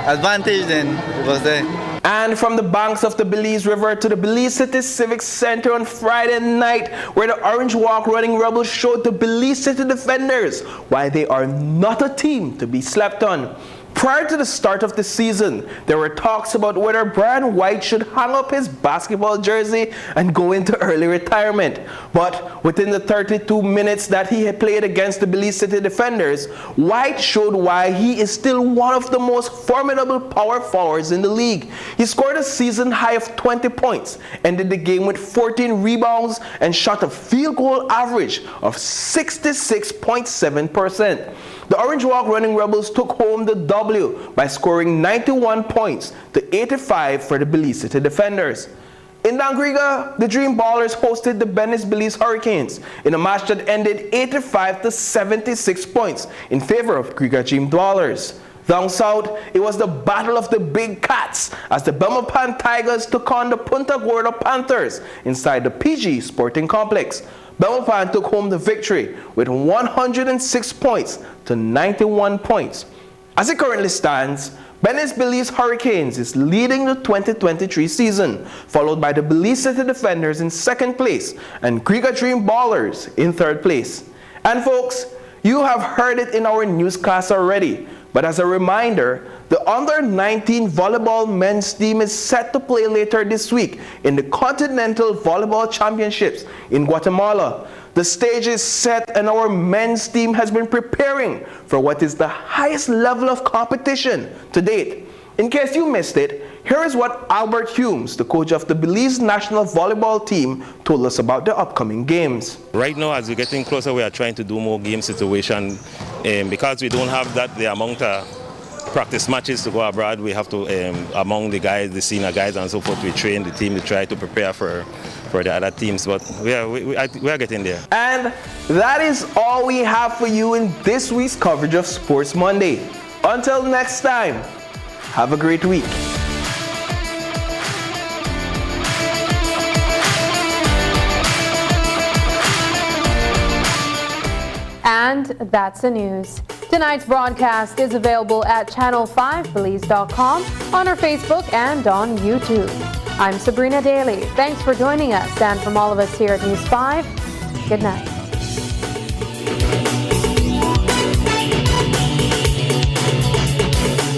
advantage then was there.
And from the banks of the Belize River to the Belize City Civic Center on Friday night, where the Orange Walk Running Rebels showed the Belize City Defenders why they are not a team to be slept on. Prior to the start of the season, there were talks about whether Brian White should hang up his basketball jersey and go into early retirement. But within the 32 minutes that he had played against the Belize City Defenders, White showed why he is still one of the most formidable power forwards in the league. He scored a season high of 20 points, ended the game with 14 rebounds, and shot a field goal average of 66.7%. The Orange Walk Running Rebels took home the W by scoring 91 points to 85 for the Belize City Defenders. In Dangriga, the Dream Ballers hosted the Belize Hurricanes in a match that ended 85 to 76 points in favor of Griga Dream Dwellers. Down south, it was the battle of the big cats as the Belmopan Tigers took on the Punta Gorda Panthers inside the PG Sporting Complex. Belmopan took home the victory with 106 points to 91 points. As it currently stands, Belize Hurricanes is leading the 2023 season, followed by the Belize City Defenders in 2nd place and Griga Dream Ballers in 3rd place. And folks, you have heard it in our newscast already, but as a reminder, the Under-19 volleyball men's team is set to play later this week in the Continental Volleyball Championships in Guatemala. The stage is set and our men's team has been preparing for what is the highest level of competition to date. In case you missed it, here is what Albert Humes, the coach of the Belize national volleyball team, told us about the upcoming games.
Right now, as we're getting closer, we are trying to do more game situation. Because we don't have the amount of practice matches to go abroad, we have to, among the guys, the senior guys and so forth, we train the team to try to prepare for the other teams, but we are getting there.
And that is all we have for you in this week's coverage of Sports Monday. Until next time, have a great week.
And that's the news. Tonight's broadcast is available at channel5belize.com, on our Facebook, and on YouTube. I'm Sabrina Daly. Thanks for joining us, and from all of us here at News 5, good night.